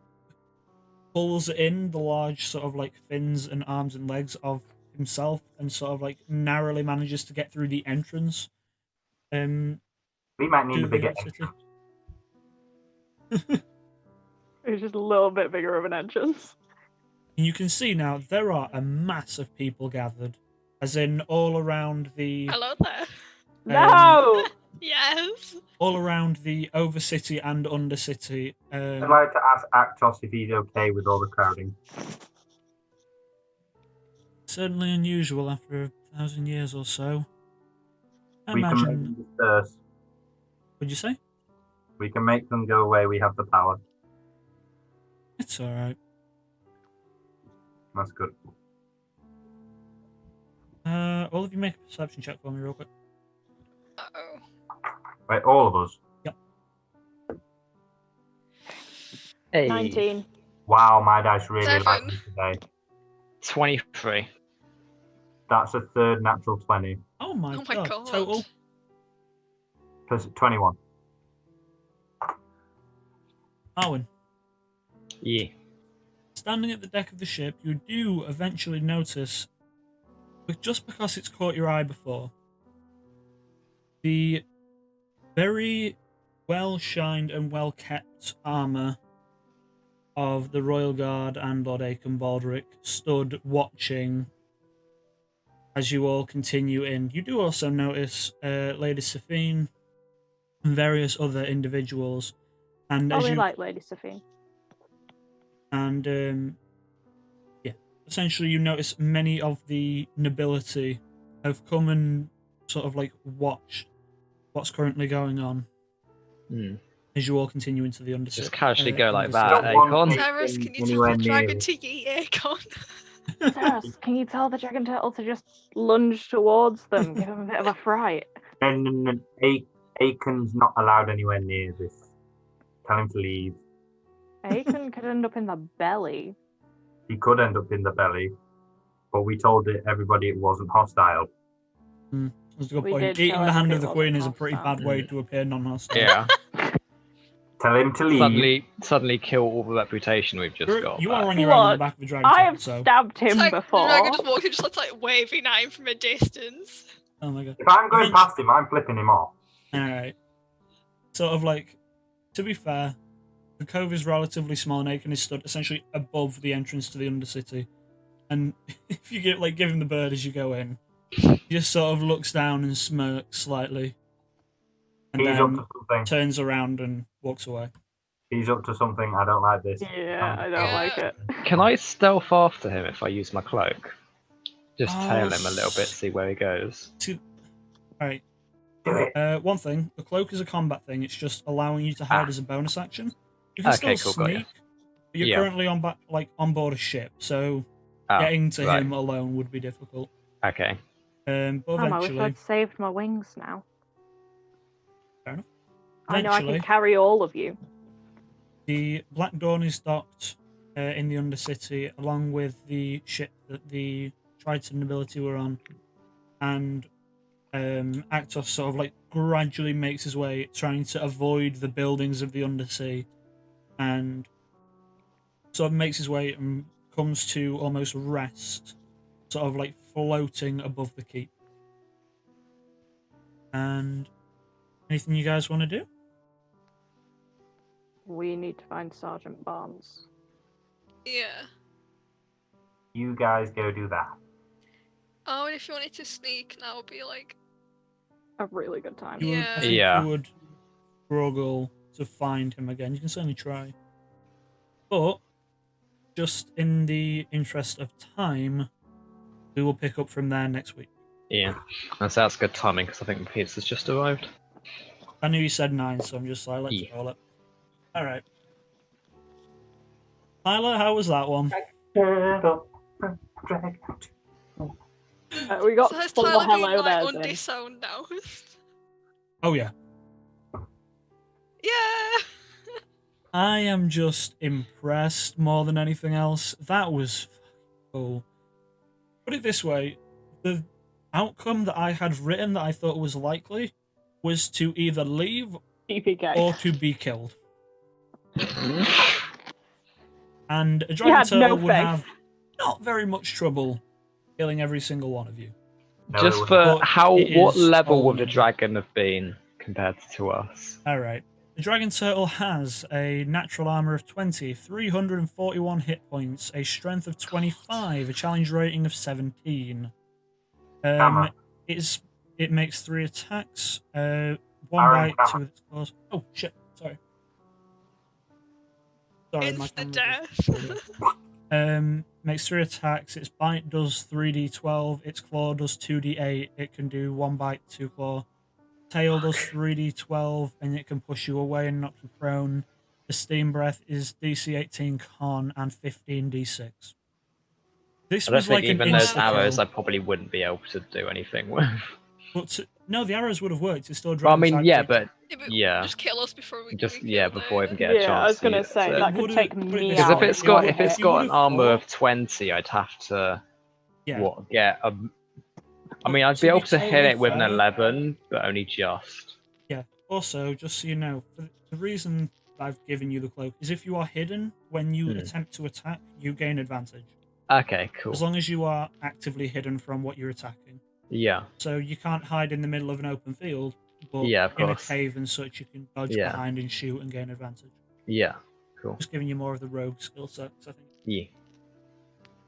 pulls in the large sort of fins and arms and legs of himself, and sort of narrowly manages to get through the entrance. We might need to a the bigger Undercity. entrance. It's just a little bit bigger of an entrance. And you can see now there are a mass of people gathered, as in all around the Hello there. No! Yes. all around the Overcity and Undercity. I'd like to ask Actos if he's okay with all the crowding. Certainly unusual after 1,000 years or so. I We can make imagine. them disperse. What'd you say? We can make them go away. We have the power. It's all right. That's good. All of you make a perception check for me, real quick. Uh-oh. Wait, all of us? Hey. 19. Wow, my dice really 7. like me today. 23. That's a third natural 20. Oh my, Oh my god. Total. Plus 21. Arwen, Yeah. standing at the deck of the ship, you do eventually notice, but just because it's caught your eye before, the very well-shined and well-kept armour of the Royal Guard and Lord Aiken Baldric stood watching as you all continue in. You do also notice Lady Safine and various other individuals. And Oh, as we you like Lady Sophie. and essentially you notice many of the nobility have come and sort of watched what's currently going on Hmm. as you all continue into the Undercity. Just casually go like Undercity. that, Don't want Akon. me- Cyrus, can you tell Anywhere the near dragon it. to yeet Acorn? Cyrus, can you tell the dragon turtle to just lunge towards them? Give him a bit of a fright. No. Aiken's not allowed anywhere near this. Tell him to leave. Aiken could end up in the belly. He could end up in the belly, but we told everybody it wasn't hostile. That's a good We point. did Eating tell the hand of everybody the it queen is wasn't a pretty hostile. bad way to appear non-hostile. Yeah. Tell him to leave. Suddenly kill all the reputation we've just got. You are back. on your own on the Look, back of a dragon, I have so. stabbed him It's like before. the dragon just walks in, just looks like waving at him from a distance. Oh my god. If I'm going past him, I'm flipping him off. Alright. Sort of to be fair, the cove is relatively small and Aiken is stood essentially above the entrance to the Undercity. And if you give him the bird as you go in, he just sort of looks down and smirks slightly. And He's up then to something. turns around and walks away. He's up to something. I don't like this. Yeah, I don't like it. Can I stealth after him if I use my cloak? Just Oh, tail him a little bit, see where he goes. Alright. Do it. One thing, the cloak is a combat thing, it's just allowing you to hide as a bonus action. You can Okay, still cool, got you. sneak, but you're Yeah. currently on board a ship, so Oh, getting to right. him alone would be difficult. Okay. But Oh, I wish eventually, I'd saved my wings now. fair enough. I know I Eventually, can carry all of you. the Black Dawn is docked in the Undercity, along with the ship that the Triton nobility were on, and Actos sort of gradually makes his way, trying to avoid the buildings of the Undersea, and sort of makes his way and comes to almost rest, sort of floating above the keep. And anything you guys want to do? We need to find Sergeant Barnes. Yeah. You guys go do that. Oh, and if you wanted to sneak, that would be like. A really good time. You would, I Yeah. think Yeah. you would struggle to find him again. You can certainly try. But, just in the interest of time, we will pick up from there next week. Yeah. That's good timing because I think the pizza's just arrived. I knew you said 9, so I'm just let's Yeah. roll it. Alright. Tyler, how was that one? We got So has full Tyler been hello like there's in. undisowned now? Oh yeah. Yeah. I am just impressed more than anything else. That was cool. Put it this way, the outcome that I had written that I thought was likely was to either leave DPK. or to be killed. And a You dragon had turtle no would faith. have not very much trouble killing every single one of you. No, Just it for But it what is level all would the limited. dragon have been compared to us? All right. The dragon turtle has a natural armor of 20, 341 hit points, a strength of 25, a challenge rating of 17. Camera. It makes 3 attacks, one Aaron, bite, camera. 2 with its claws. Oh shit! Sorry. Sorry, my Insta camera death. makes 3 attacks. Its bite does 3d12. Its claw does 2d8. It can do 1 bite, 2 claw. Tail does 3d12, and it can push you away and knock you prone. The steam breath is DC 18 con and 15d6. This I don't was think like an even those insta arrows I kill. probably wouldn't be able to do anything with. But no, the arrows would have worked. It's still a Well, I dragon mean, type yeah, creature. but yeah, Just kill us before we just we yeah, kill before we even David. get a chance. Yeah, I was gonna use say it. that could would've- take put it me this Because out. if it's it got would've- if it's it got an would've armor of fought- 20, I'd have to Yeah. what get a. I mean, I'd To be able be to hit totally it with an fair- 11, but only just. Yeah. Also, just so you know, the reason I've given you the cloak is if you are hidden when you attempt to attack, you gain advantage. Okay, cool. As long as you are actively hidden from what you're attacking. Yeah, So you can't hide in the middle of an open field, but Yeah, of in a course. cave and such, you can dodge Yeah. behind and shoot and gain advantage. yeah, cool. Just giving you more of the rogue skill sets, I think.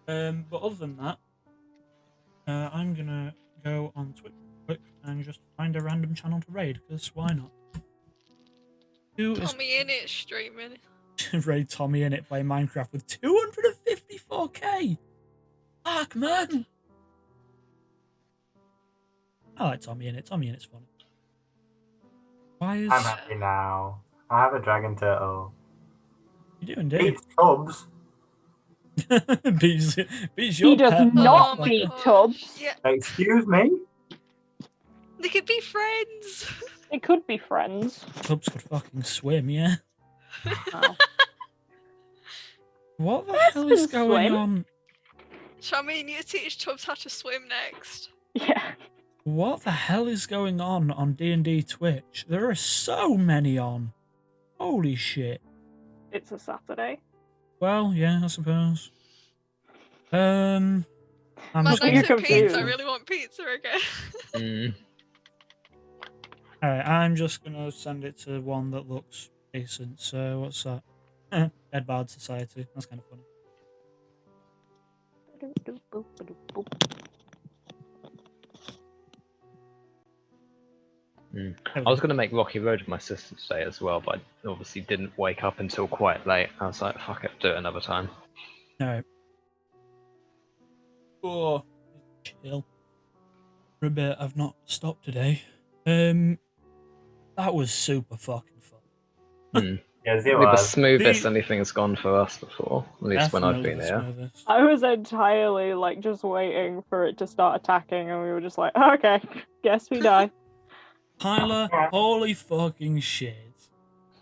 Yeah. But other than that, I'm gonna go on Twitch real quick and just find a random channel to raid, because why not? Who is Tommy in it streaming. raid Tommy in it playing Minecraft with 254k? Fuck, man! I like Tommy in it. Tommy in it's funny. Why is I'm happy now. I have a dragon turtle. you doing, dude? Beats Tubbs. beats your He does pet, not Oh my beat gosh. Tubbs. Yeah, Excuse me? they could be friends. It could be friends. Tubbs could fucking swim, yeah. Oh. What the Tubbs hell is can going swim. on? Tommy, you need to teach Tubbs how to swim next. Yeah. What the hell is going on D&D Twitch? There are so many on. Holy shit. It's a Saturday. Well, yeah, I suppose. I'm My just you're legs gonna... are pizza. I confused. really want pizza again. Mm. Alright, I'm just gonna send it to one that looks decent. So, what's that? Dead Bard Society. That's kind of funny. Mm. There we I was go. gonna make Rocky Road with my sister today as well, but I obviously didn't wake up until quite late. I was like, fuck it, do it another time. Alright. Oh, chill. For a bit, I've not stopped today. That was super fucking fun. Hmm. Yes, it Probably the was. smoothest The- anything's gone for us before, at least when I've Definitely been the here. smoothest. I was entirely like just waiting for it to start attacking, and we were just like, "Oh, okay, guess we die." Tyler, holy fucking shit.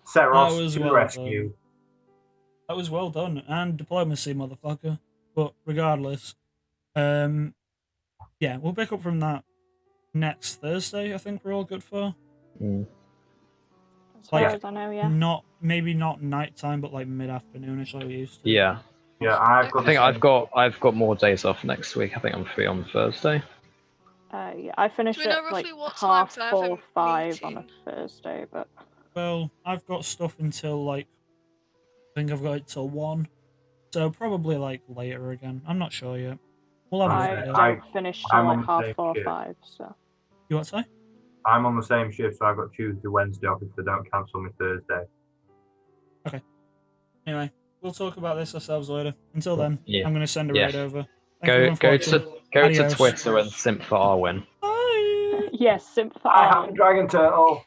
Seros was to the well rescue. That was well done. And diplomacy, motherfucker. But regardless, yeah, we'll pick up from that next Thursday, I think we're all good for. Mm. As far Like, as I know, yeah. Maybe not nighttime, but like mid-afternoonish like we used to. Yeah, Yeah, I've got I think the same- I've got more days off next week. I think I'm free on Thursday. Yeah, I finished Do we know at like roughly what time? 'Cause I have a 5:05 on a meeting. Thursday, but Well, I've got stuff until like, I think I've got it till 1. So probably like later again. I'm not sure yet. We'll have a I look at it. don't finish till I'm on like the half same 4 shift. 5. So You want to say? I'm on the same shift, so I've got Tuesday, Wednesday off if they don't cancel me Thursday. Anyway, we'll talk about this ourselves later. Until then, Yeah. I'm going to send a Yeah. raid over. Thank Go everyone for go watching. to Adios. Twitter and simp for Arwen. Bye! yes, simp for I have Arwen. a dragon turtle.